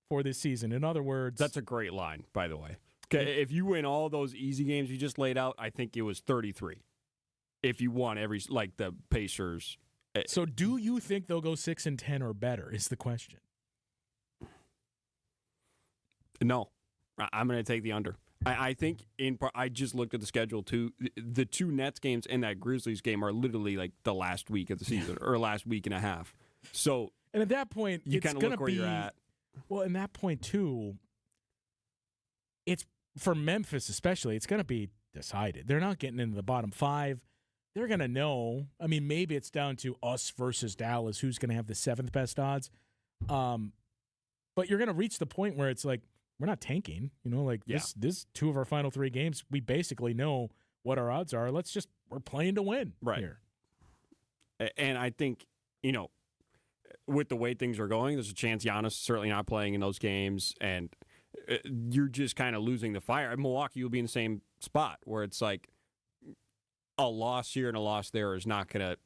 [SPEAKER 1] for this season. In other words,
[SPEAKER 9] that's a great line, by the way. Okay, if you win all those easy games you just laid out, I think it was 33. If you won every, like the Pacers.
[SPEAKER 1] So do you think they'll go 6-10 or better is the question?
[SPEAKER 9] No. I'm going to take the under. I think in part, I just looked at the schedule too. The 2 Nets games and that Grizzlies game are literally like the last week of the season or last week and a half. So,
[SPEAKER 1] and at that point,
[SPEAKER 9] you kind of look where you're at.
[SPEAKER 1] Well, in that point too, it's for Memphis especially, it's going to be decided. They're not getting into the bottom 5. They're going to know. I mean, maybe it's down to us versus Dallas, who's going to have the 7th best odds. But you're going to reach the point where it's like, we're not tanking. You know, like this 2 of our final 3 games, we basically know what our odds are. We're playing to win here.
[SPEAKER 9] And I think, with the way things are going, there's a chance Giannis is certainly not playing in those games, and you're just kind of losing the fire. Milwaukee will be in the same spot where it's like a loss here and a loss there is not going to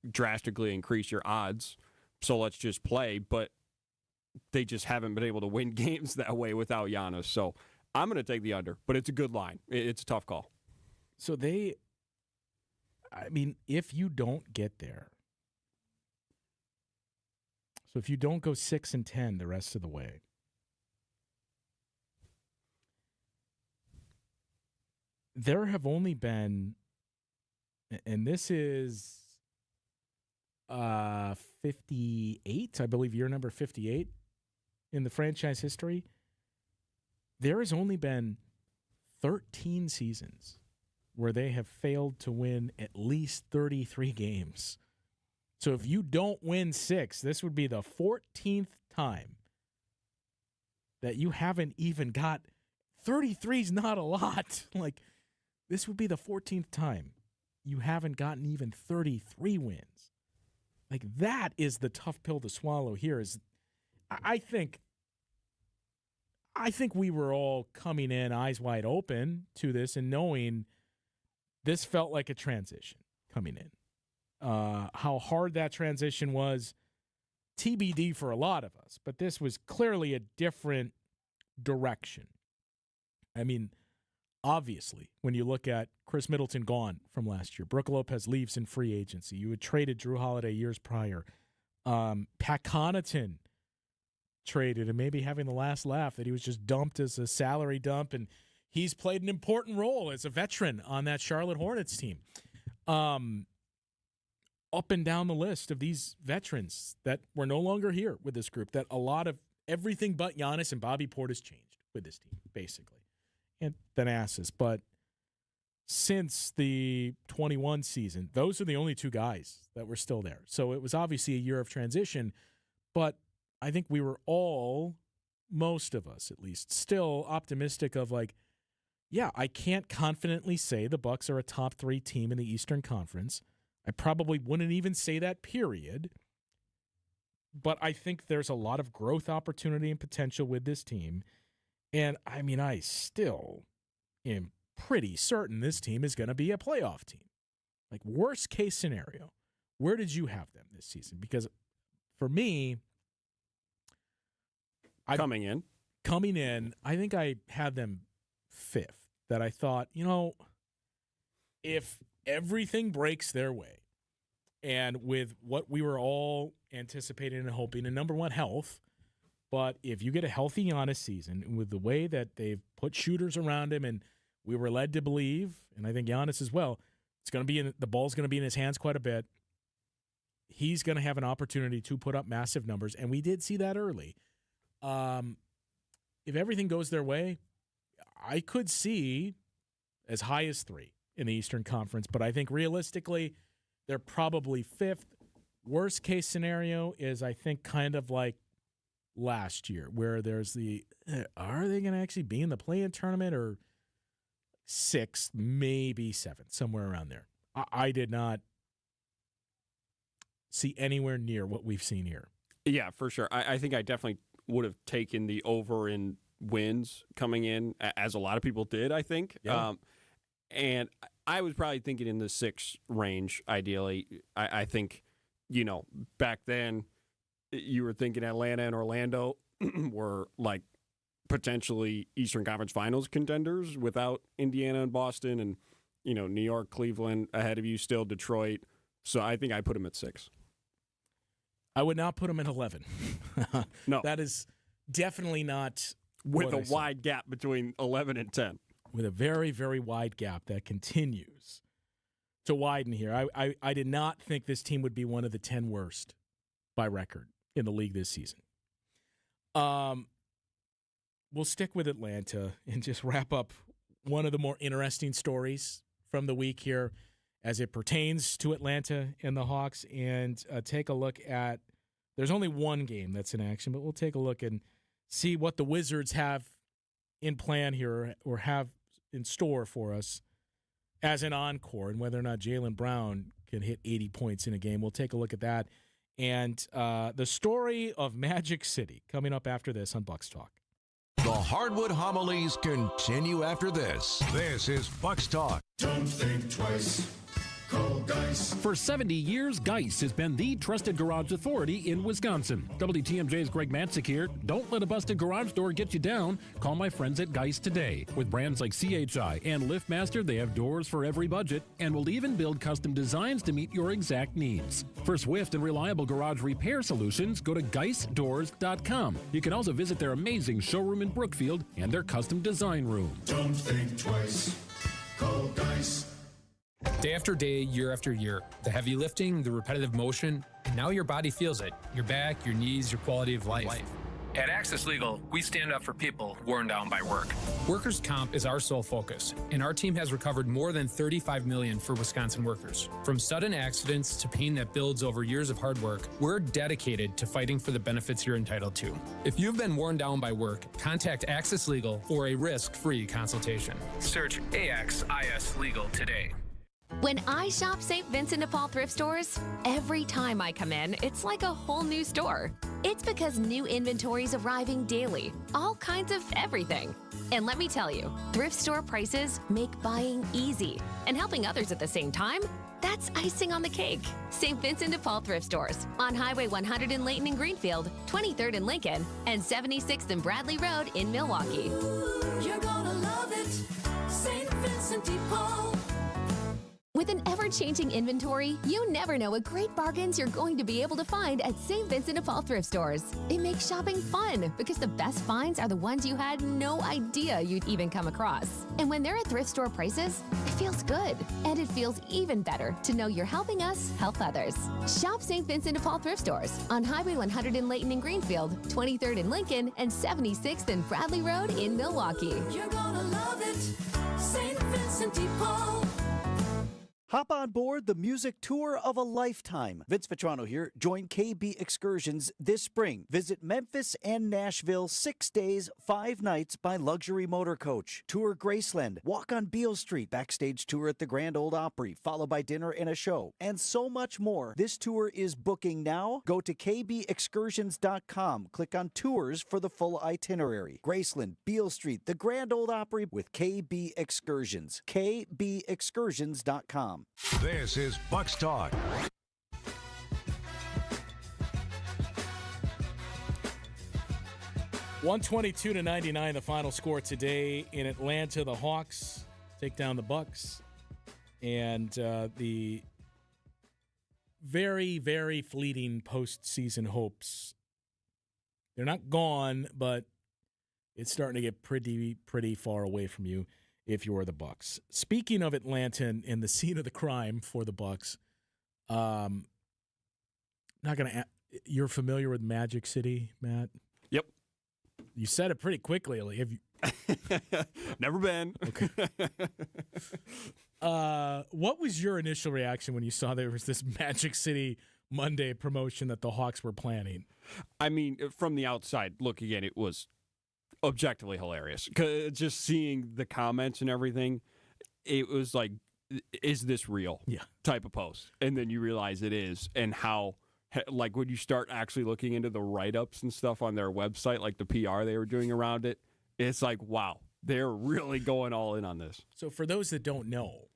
[SPEAKER 9] drastically increase your odds. So let's just play. But they just haven't been able to win games that way without Giannis. So I'm going to take the under, but it's a good line. It's a tough call.
[SPEAKER 1] So if you don't get there, so if you don't go 6-10 the rest of the way, there have only been, and this is 58, I believe, year number 58 in the franchise history. There has only been 13 seasons where they have failed to win at least 33 games. So if you don't win 6, this would be the 14th time that you haven't even got 33 is not a lot. Like, this would be the 14th time you haven't gotten even 33 wins. Like, that is the tough pill to swallow here. I think we were all coming in eyes wide open to this and knowing this felt like a transition coming in. How hard that transition was, TBD for a lot of us, but this was clearly a different direction. I mean, obviously, when you look at Chris Middleton gone from last year, Brook Lopez leaves in free agency. You had traded Drew Holiday years prior. Pat Connaughton traded and maybe having the last laugh that he was just dumped as a salary dump, and he's played an important role as a veteran on that Charlotte Hornets team. Up and down the list of these veterans that were no longer here with this group, that a lot of everything but Giannis and Bobby Portis changed with this team, basically. And Thanasis. But since the 21 season, those are the only two guys that were still there. So it was obviously a year of transition, but I think we were all, most of us at least, still optimistic of like, yeah, I can't confidently say the Bucks are a top 3 team in the Eastern Conference. I probably wouldn't even say that, period. But I think there's a lot of growth opportunity and potential with this team. And, I mean, I still am pretty certain this team is going to be a playoff team. Like, worst case scenario, where did you have them this season? Because for me,
[SPEAKER 9] coming in,
[SPEAKER 1] I think I had them 5th. That I thought, if everything breaks their way, and with what we were all anticipating and hoping, and number one, health, but if you get a healthy Giannis season, and with the way that they've put shooters around him, and we were led to believe, and I think Giannis as well, the ball's going to be in his hands quite a bit. He's going to have an opportunity to put up massive numbers, and we did see that early. If everything goes their way, I could see as high as 3 in the Eastern Conference, but I think realistically they're probably 5th. Worst case scenario is, I think, kind of like last year, where there's are they going to actually be in the play-in tournament, or 6th, maybe 7th, somewhere around there. I did not see anywhere near what we've seen here.
[SPEAKER 9] Yeah, for sure. I think I definitely would have taken the over in wins coming in, as a lot of people did, I think.
[SPEAKER 1] Yeah.
[SPEAKER 9] And I was probably thinking in the 6 range, ideally. I think, back then you were thinking Atlanta and Orlando were like potentially Eastern Conference Finals contenders without Indiana and Boston, and, New York, Cleveland ahead of you, still Detroit. So I think I put them at 6.
[SPEAKER 1] I would not put them at 11.
[SPEAKER 9] No.
[SPEAKER 1] That is definitely not
[SPEAKER 9] with a wide gap between 11 and 10.
[SPEAKER 1] With a very, very wide gap that continues to widen here. I did not think this team would be one of the 10 worst by record in the league this season. We'll stick with Atlanta and just wrap up one of the more interesting stories from the week here as it pertains to Atlanta and the Hawks, and take a look at, there's only one game that's in action, but we'll take a look and see what the Wizards have in plan here, or have in store for us as an encore, and whether or not Jaylen Brown can hit 80 points in a game. We'll take a look at that. And the story of Magic City coming up after this on Bucks Talk.
[SPEAKER 2] The Hardwood Homilies continue after this. This is Bucks Talk.
[SPEAKER 10] Don't think twice. Call Geis.
[SPEAKER 19] For 70 years, Geis has been the trusted garage authority in Wisconsin. WTMJ's Greg Matzik here. Don't let a busted garage door get you down. Call my friends at Geis today. With brands like CHI and LiftMaster, they have doors for every budget and will even build custom designs to meet your exact needs. For swift and reliable garage repair solutions, go to GeisDoors.com. You can also visit their amazing showroom in Brookfield and their custom design room.
[SPEAKER 10] Don't think twice. Call Geis.
[SPEAKER 20] Day after day, year after year, the heavy lifting, the repetitive motion, and now your body feels it. Your back, your knees, your quality of life.
[SPEAKER 21] At Access Legal, we stand up for people worn down by work.
[SPEAKER 20] Workers' comp is our sole focus, and our team has recovered more than $35 million for Wisconsin workers. From sudden accidents to pain that builds over years of hard work, we're dedicated to fighting for the benefits you're entitled to. If you've been worn down by work, contact Access Legal for a risk-free consultation.
[SPEAKER 21] Search AXIS Legal today.
[SPEAKER 22] When I shop St. Vincent de Paul thrift stores, every time I come in, it's like a whole new store. It's because new inventory's arriving daily, all kinds of everything. And let me tell you, thrift store prices make buying easy. And helping others at the same time, that's icing on the cake. St. Vincent de Paul thrift stores on Highway 100 in Layton and Greenfield, 23rd in Lincoln, and 76th and Bradley Road in Milwaukee.
[SPEAKER 10] You're gonna love it. St. Vincent de Paul.
[SPEAKER 22] With an ever-changing inventory, you never know what great bargains you're going to be able to find at St. Vincent de Paul thrift stores. It makes shopping fun because the best finds are the ones you had no idea you'd even come across. And when they're at thrift store prices, it feels good. And it feels even better to know you're helping us help others. Shop St. Vincent de Paul thrift stores on Highway 100 in Layton and Greenfield, 23rd in Lincoln, and 76th and Bradley Road in Milwaukee.
[SPEAKER 10] You're gonna love it. St. Vincent de Paul.
[SPEAKER 3] Hop on board the music tour of a lifetime. Vince Vitrano here. Join KB Excursions this spring. Visit Memphis and Nashville 6 days, 5 nights by Luxury Motor Coach. Tour Graceland. Walk on Beale Street. Backstage tour at the Grand Ole Opry, followed by dinner and a show. And so much more. This tour is booking now. Go to kbexcursions.com. Click on tours for the full itinerary. Graceland, Beale Street, the Grand Ole Opry with KB Excursions. kbexcursions.com.
[SPEAKER 2] This is Bucks Talk.
[SPEAKER 1] $122-99, the final score today in Atlanta. The Hawks take down the Bucks, and the very, very fleeting postseason hopes. They're not gone, but it's starting to get pretty far away from you if you're the Bucks. Speaking of Atlanta and the scene of the crime for the Bucks, not gonna. You're familiar with Magic City, Matt?
[SPEAKER 9] Yep.
[SPEAKER 1] You said it pretty quickly. Have you?
[SPEAKER 9] Never been.
[SPEAKER 1] Okay. What was your initial reaction when you saw there was this Magic City Monday promotion that the Hawks were planning?
[SPEAKER 9] I mean, from the outside looking in, it was objectively hilarious. 'Cause just seeing the comments and everything, it was like, is this real?
[SPEAKER 1] Yeah.
[SPEAKER 9] Type of post. And then you realize it is, and how, like, when you start actually looking into the write-ups and stuff on their website, like the PR they were doing around it, it's like, wow, they're really going all in on this.
[SPEAKER 1] So for those that don't know,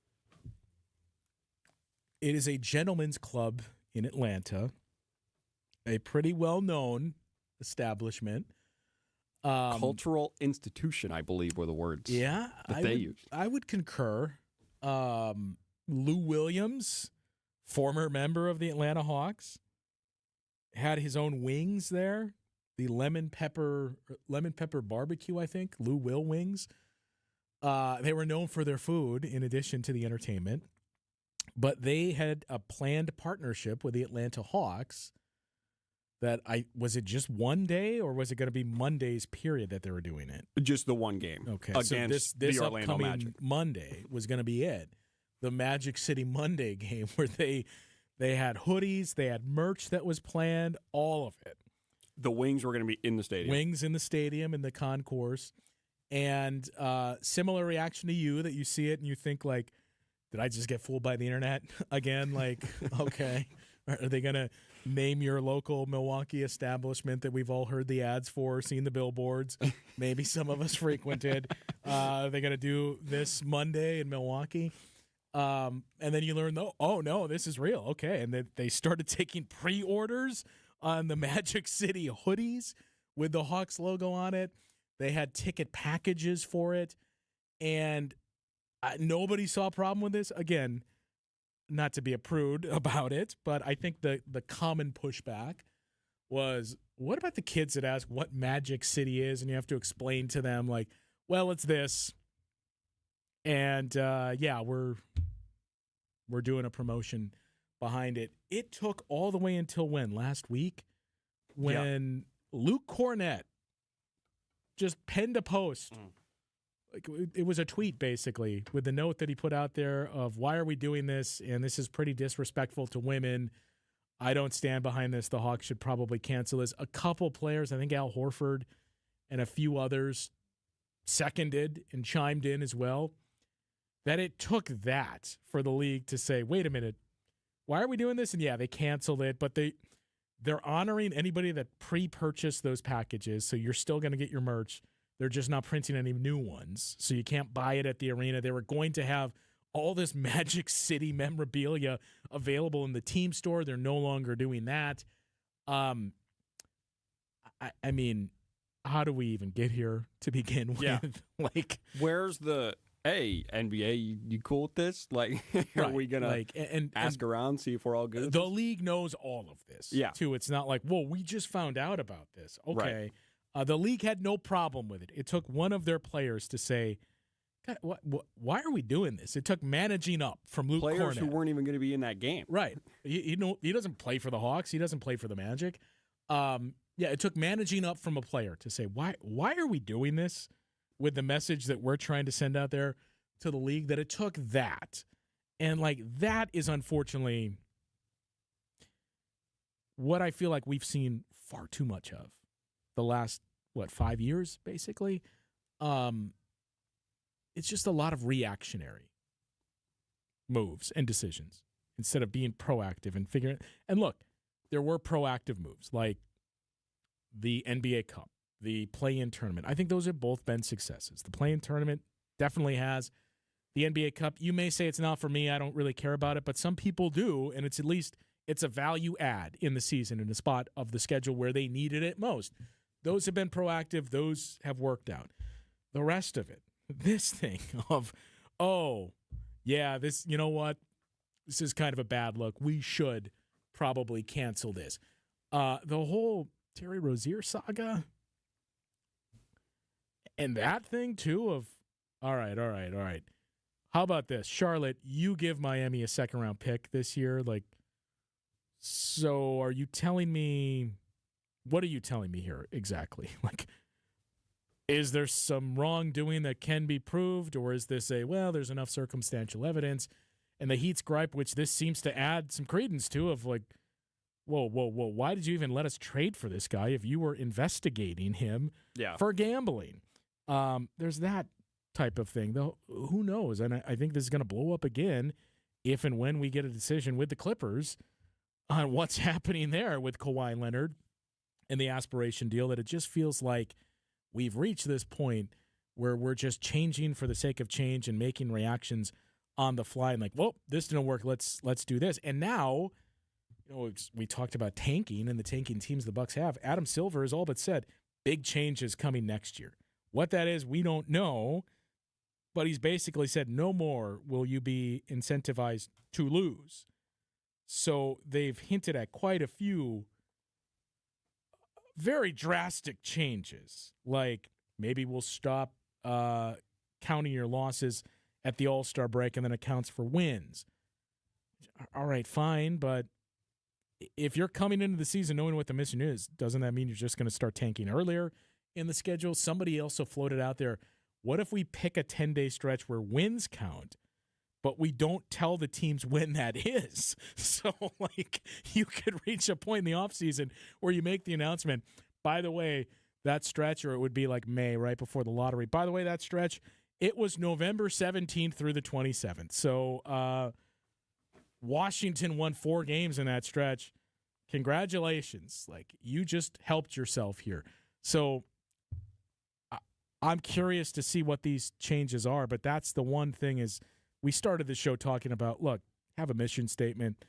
[SPEAKER 1] it is a gentleman's club in Atlanta, a pretty well-known establishment.
[SPEAKER 9] Cultural institution, I believe, were the words that they used.
[SPEAKER 1] I would concur. Lou Williams, former member of the Atlanta Hawks, had his own wings there. The lemon pepper barbecue, I think. Lou Will wings. They were known for their food in addition to the entertainment. But they had a planned partnership with the Atlanta Hawks. Was it just one day, or was it going to be Monday's period that they were doing it?
[SPEAKER 9] Just the one game.
[SPEAKER 1] Okay,
[SPEAKER 9] against
[SPEAKER 1] so this
[SPEAKER 9] the Orlando
[SPEAKER 1] upcoming
[SPEAKER 9] Magic.
[SPEAKER 1] Monday was going to be it. The Magic City Monday game, where they had hoodies, they had merch that was planned, all of it.
[SPEAKER 9] The wings were going to be in the stadium.
[SPEAKER 1] Wings in the stadium, in the concourse. And similar reaction to you, that you see it and you think, like, did I just get fooled by the internet again? Like, okay, are they going to name your local Milwaukee establishment that we've all heard the ads for, seen the billboards, maybe some of us frequented? They're going to do this Monday in Milwaukee. And then you learn, oh, no, this is real. Okay. And then they started taking pre-orders on the Magic City hoodies with the Hawks logo on it. They had ticket packages for it. And nobody saw a problem with this. Again, not to be a prude about it, but I think the common pushback was, what about the kids that ask what Magic City is, and you have to explain to them, like, well, it's this, and we're doing a promotion behind it. It took all the way until when? Last week, when Luke Cornett just penned a post. Like, it was a tweet, basically, with the note that he put out there of, why are we doing this? And this is pretty disrespectful to women. I don't stand behind this. The Hawks should probably cancel this. A couple players, I think Al Horford and a few others, seconded and chimed in as well. That it took that for the league to say, wait a minute, why are we doing this? And yeah, they canceled it, but they're honoring anybody that pre-purchased those packages, so you're still going to get your merch. They're just not printing any new ones, so you can't buy it at the arena. They were going to have all this Magic City memorabilia available in the team store. They're no longer doing that. I mean, how do we even get here to begin with?
[SPEAKER 9] Yeah.
[SPEAKER 1] Like,
[SPEAKER 9] where's the hey, NBA, you cool with this? Like, are we going to ask around, see if we're all good?
[SPEAKER 1] The league knows all of this, too. It's not like, well, we just found out about this. Okay. Right. The league had no problem with it. It took one of their players to say, God, why are we doing this? It took managing up from Luke Cornett.
[SPEAKER 9] Players who weren't even going to be in that game.
[SPEAKER 1] Right. He doesn't play for the Hawks. He doesn't play for the Magic. It took managing up from a player to say, why are we doing this with the message that we're trying to send out there to the league, that it took that. And, that is unfortunately what I feel like we've seen far too much of the last, 5 years, basically. It's just a lot of reactionary moves and decisions instead of being proactive and figuring it. And look, there were proactive moves like the NBA Cup, the play-in tournament. I think those have both been successes. The play-in tournament definitely has. The NBA Cup, you may say it's not for me. I don't really care about it, but some people do, and it's a value add in the season in a spot of the schedule where they needed it most. Those have been proactive. Those have worked out. The rest of it, this thing of, this, you know what? This is kind of a bad look. We should probably cancel this. The whole Terry Rozier saga and that thing, too, of, all right. How about this? Charlotte, you give Miami a second-round pick this year. So are you telling me – what are you telling me here exactly? Is there some wrongdoing that can be proved, or is this there's enough circumstantial evidence? And the Heat's gripe, which this seems to add some credence to, of whoa, why did you even let us trade for this guy if you were investigating him for gambling? There's that type of thing, though. Who knows? And I think this is going to blow up again if and when we get a decision with the Clippers on what's happening there with Kawhi Leonard and the aspiration deal, that it just feels like we've reached this point where we're just changing for the sake of change and making reactions on the fly and this didn't work, let's do this. And now, we talked about tanking and the tanking teams the Bucks have. Adam Silver has all but said big change is coming next year. What that is, we don't know. But he's basically said, no more will you be incentivized to lose. So they've hinted at quite a few very drastic changes. Like maybe we'll stop counting your losses at the All-Star break and then it counts for wins. All right, fine. But if you're coming into the season knowing what the mission is, doesn't that mean you're just going to start tanking earlier in the schedule? Somebody also floated out there, what if we pick a 10-day stretch where wins count, but we don't tell the teams when that is? So, you could reach a point in the offseason where you make the announcement, by the way, that stretch, or it would be May, right before the lottery. By the way, that stretch, it was November 17th through the 27th. So, Washington won 4 games in that stretch. Congratulations. You just helped yourself here. So, I'm curious to see what these changes are, but that's the one thing is we started the show talking about, look, have a mission statement.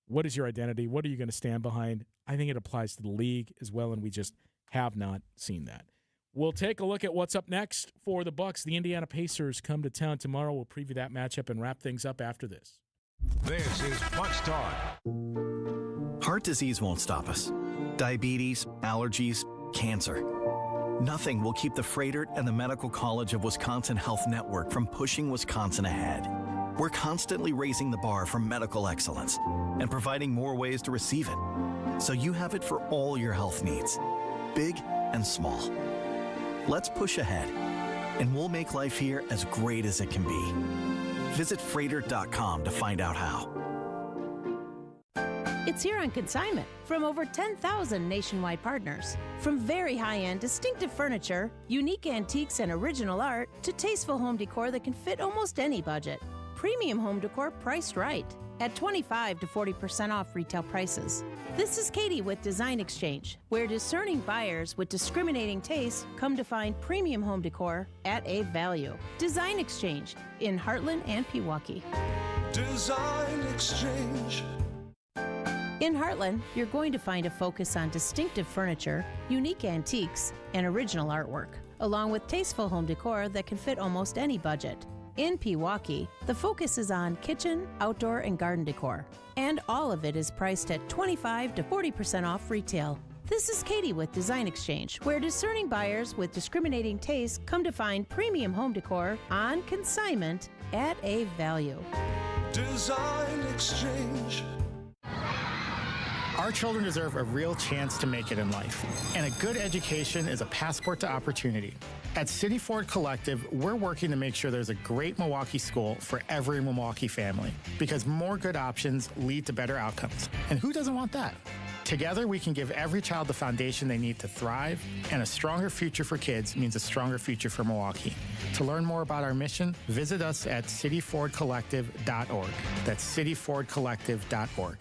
[SPEAKER 1] What is your identity? What are you going to stand behind? I think it applies to the league as well, and we just have not seen that. We'll take a look at what's up next for the Bucks. The Indiana Pacers come to town tomorrow. We'll preview that matchup and wrap things up after this.
[SPEAKER 2] This is Bucks Talk.
[SPEAKER 4] Heart disease won't stop us. Diabetes, allergies, cancer. Nothing will keep the Froedtert and the Medical College of Wisconsin Health Network from pushing Wisconsin ahead. We're constantly raising the bar for medical excellence and providing more ways to receive it, so you have it for all your health needs, big and small. Let's push ahead, and we'll make life here as great as it can be. Visit Froedtert.com to find out how.
[SPEAKER 6] It's here on consignment from over 10,000 nationwide partners. From very high-end, distinctive furniture, unique antiques and original art, to tasteful home decor that can fit almost any budget. Premium home decor priced right at 25 to 40% off retail prices. This is Katie with Design Exchange, where discerning buyers with discriminating tastes come to find premium home decor at a value. Design Exchange in Heartland and Pewaukee.
[SPEAKER 10] Design Exchange.
[SPEAKER 6] In Heartland, you're going to find a focus on distinctive furniture, unique antiques, and original artwork, along with tasteful home decor that can fit almost any budget. In Pewaukee, the focus is on kitchen, outdoor, and garden decor. And all of it is priced at 25 to 40% off retail. This is Katie with Design Exchange, where discerning buyers with discriminating tastes come to find premium home decor on consignment at a value.
[SPEAKER 10] Design Exchange.
[SPEAKER 5] Our children deserve a real chance to make it in life, and a good education is a passport to opportunity. At City Ford Collective, we're working to make sure there's a great Milwaukee school for every Milwaukee family, because more good options lead to better outcomes. And who doesn't want that? Together, we can give every child the foundation they need to thrive, and a stronger future for kids means a stronger future for Milwaukee. To learn more about our mission, visit us at cityfordcollective.org. That's cityfordcollective.org.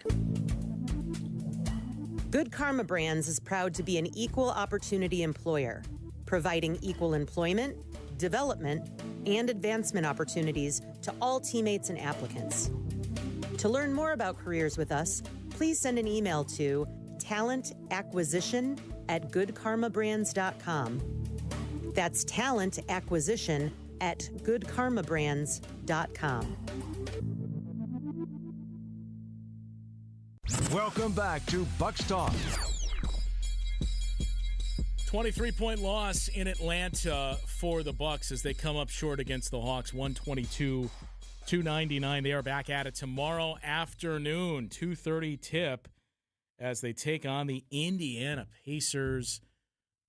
[SPEAKER 7] Good Karma Brands is proud to be an equal opportunity employer, providing equal employment, development, and advancement opportunities to all teammates and applicants. To learn more about careers with us, please send an email to talentacquisition@goodkarmabrands.com. That's talentacquisition@goodkarmabrands.com.
[SPEAKER 2] Welcome back to Bucks Talk.
[SPEAKER 1] 23-point loss in Atlanta for the Bucks as they come up short against the Hawks, 122-299. They are back at it tomorrow afternoon, 2:30 tip, as they take on the Indiana Pacers,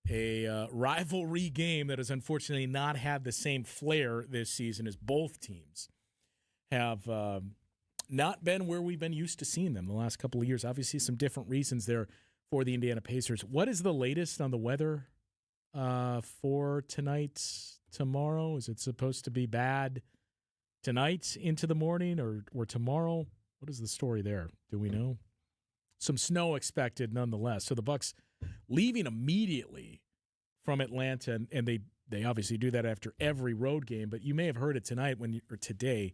[SPEAKER 1] a rivalry game that has unfortunately not had the same flair this season as both teams have not been where we've been used to seeing them the last couple of years. Obviously, some different reasons there for the Indiana Pacers. What is the latest on the weather for tomorrow? Is it supposed to be bad tonight into the morning or tomorrow? What is the story there? Do we know? Some snow expected nonetheless. So the Bucks leaving immediately from Atlanta, and they obviously do that after every road game, but you may have heard it tonight or today,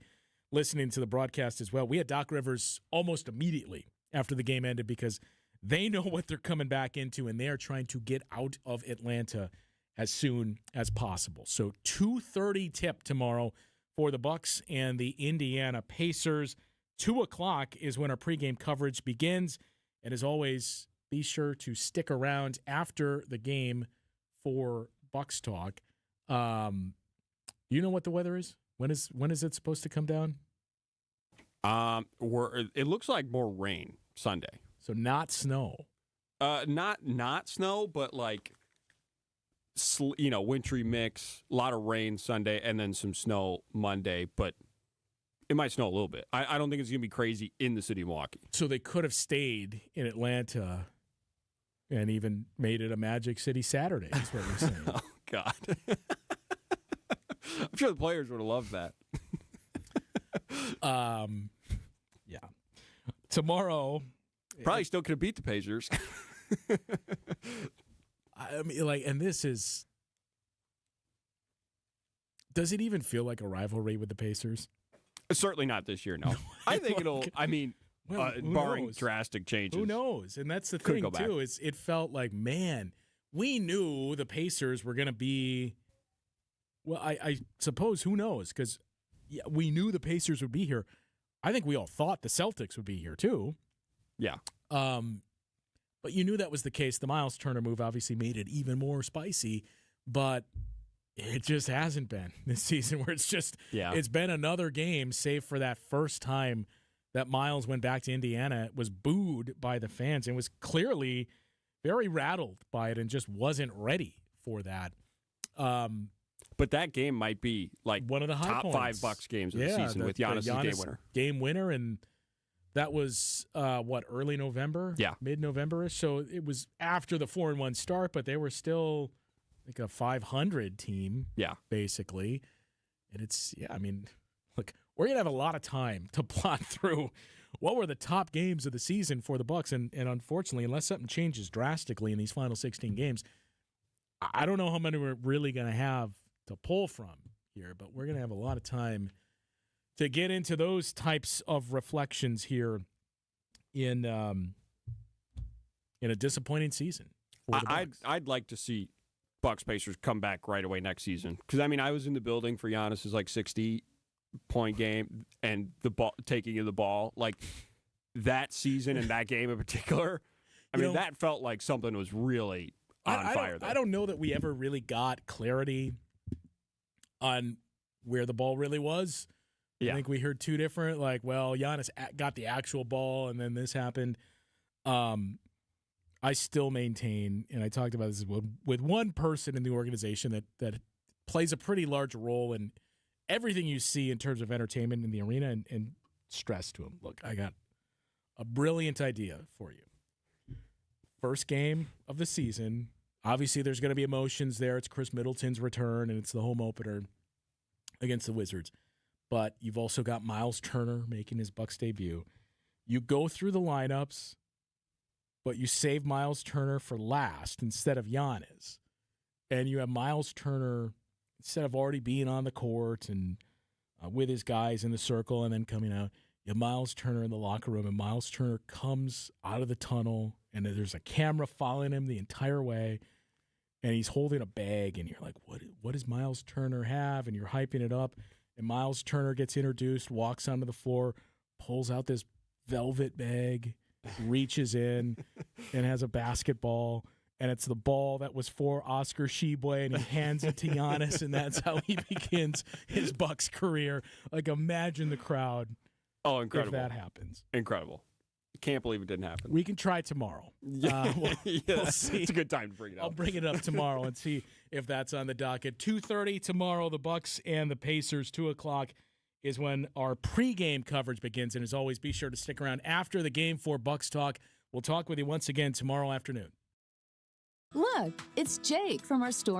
[SPEAKER 1] listening to the broadcast as well. We had Doc Rivers almost immediately after the game ended because they know what they're coming back into, and they are trying to get out of Atlanta as soon as possible. So 2:30 tip tomorrow for the Bucks and the Indiana Pacers. 2 o'clock is when our pregame coverage begins. And as always, be sure to stick around after the game for Bucks Talk. Do you know what the weather is? When is it supposed to come down?
[SPEAKER 9] It looks like more rain Sunday.
[SPEAKER 1] So not snow.
[SPEAKER 9] Not snow, but like wintry mix. A lot of rain Sunday, and then some snow Monday. But it might snow a little bit. I don't think it's going to be crazy in the city of Milwaukee.
[SPEAKER 1] So they could have stayed in Atlanta and even made it a Magic City Saturday, is what you're saying.
[SPEAKER 9] Oh, God. I'm sure the players would have loved that.
[SPEAKER 1] Yeah. Tomorrow.
[SPEAKER 9] Probably still could have beat the Pacers.
[SPEAKER 1] I mean, and this is. Does it even feel like a rivalry with the Pacers?
[SPEAKER 9] Certainly not this year, no. I think it'll, barring drastic changes.
[SPEAKER 1] Who knows? And that's the thing, too, is it felt like, man, we knew the Pacers were going to be, well, I suppose, who knows? Because we knew the Pacers would be here. I think we all thought the Celtics would be here, too.
[SPEAKER 9] Yeah.
[SPEAKER 1] But you knew that was the case. The Miles Turner move obviously made it even more spicy, but it just hasn't been this season where it's been another game, save for that first time that Miles went back to Indiana. It was booed by the fans and was clearly very rattled by it and just wasn't ready for that.
[SPEAKER 9] But that game might be like
[SPEAKER 1] one of the high
[SPEAKER 9] top
[SPEAKER 1] points.
[SPEAKER 9] 5 Bucks games of the season with Giannis'
[SPEAKER 1] game winner. And that was, early November?
[SPEAKER 9] Yeah.
[SPEAKER 1] Mid-November-ish. So it was after the 4-1 start, but they were still like a 500 team, basically. And look, we're going to have a lot of time to plot through what were the top games of the season for the Bucks. And unfortunately, unless something changes drastically in these final 16 games, I don't know how many we're really going to have to pull from here, but we're going to have a lot of time to get into those types of reflections here in a disappointing season for the Bucks.
[SPEAKER 9] I'd like to see Bucks Pacers come back right away next season because I was in the building for Giannis's 60 point game and the ball taking of the ball, like that season and that game in particular. I mean, that felt like something was really on fire there.
[SPEAKER 1] I don't know that we ever really got clarity on where the ball really was.
[SPEAKER 9] Yeah.
[SPEAKER 1] I think we heard two different, like, well, Giannis got the actual ball, and then this happened. I still maintain, and I talked about this with one person in the organization that plays a pretty large role in everything you see in terms of entertainment in the arena, and stress to him. Look, I got a brilliant idea for you. First game of the season. Obviously, there's going to be emotions there. It's Chris Middleton's return, and it's the home opener against the Wizards. But you've also got Miles Turner making his Bucks debut. You go through the lineups, but you save Miles Turner for last instead of Giannis. And you have Miles Turner, instead of already being on the court and with his guys in the circle and then coming out, you have Miles Turner in the locker room, and Miles Turner comes out of the tunnel, and there's a camera following him the entire way, and he's holding a bag, and you're like, what does Miles Turner have? And you're hyping it up, and Miles Turner gets introduced, walks onto the floor, pulls out this velvet bag, reaches in, and has a basketball, and it's the ball that was for Oscar Tshiebwe, and he hands it to Giannis, and that's how he begins his Bucks career. Like, imagine the crowd.
[SPEAKER 9] Oh, incredible.
[SPEAKER 1] If that happens.
[SPEAKER 9] Incredible. Can't believe it didn't happen.
[SPEAKER 1] We can try tomorrow. We'll see.
[SPEAKER 9] It's a good time to bring it up.
[SPEAKER 1] I'll bring it up tomorrow and see if that's on the docket. 2:30 tomorrow, the Bucks and the Pacers. 2 o'clock is when our pregame coverage begins. And as always, be sure to stick around after the game for Bucks Talk. We'll talk with you once again tomorrow afternoon.
[SPEAKER 15] Look, it's Jake from our store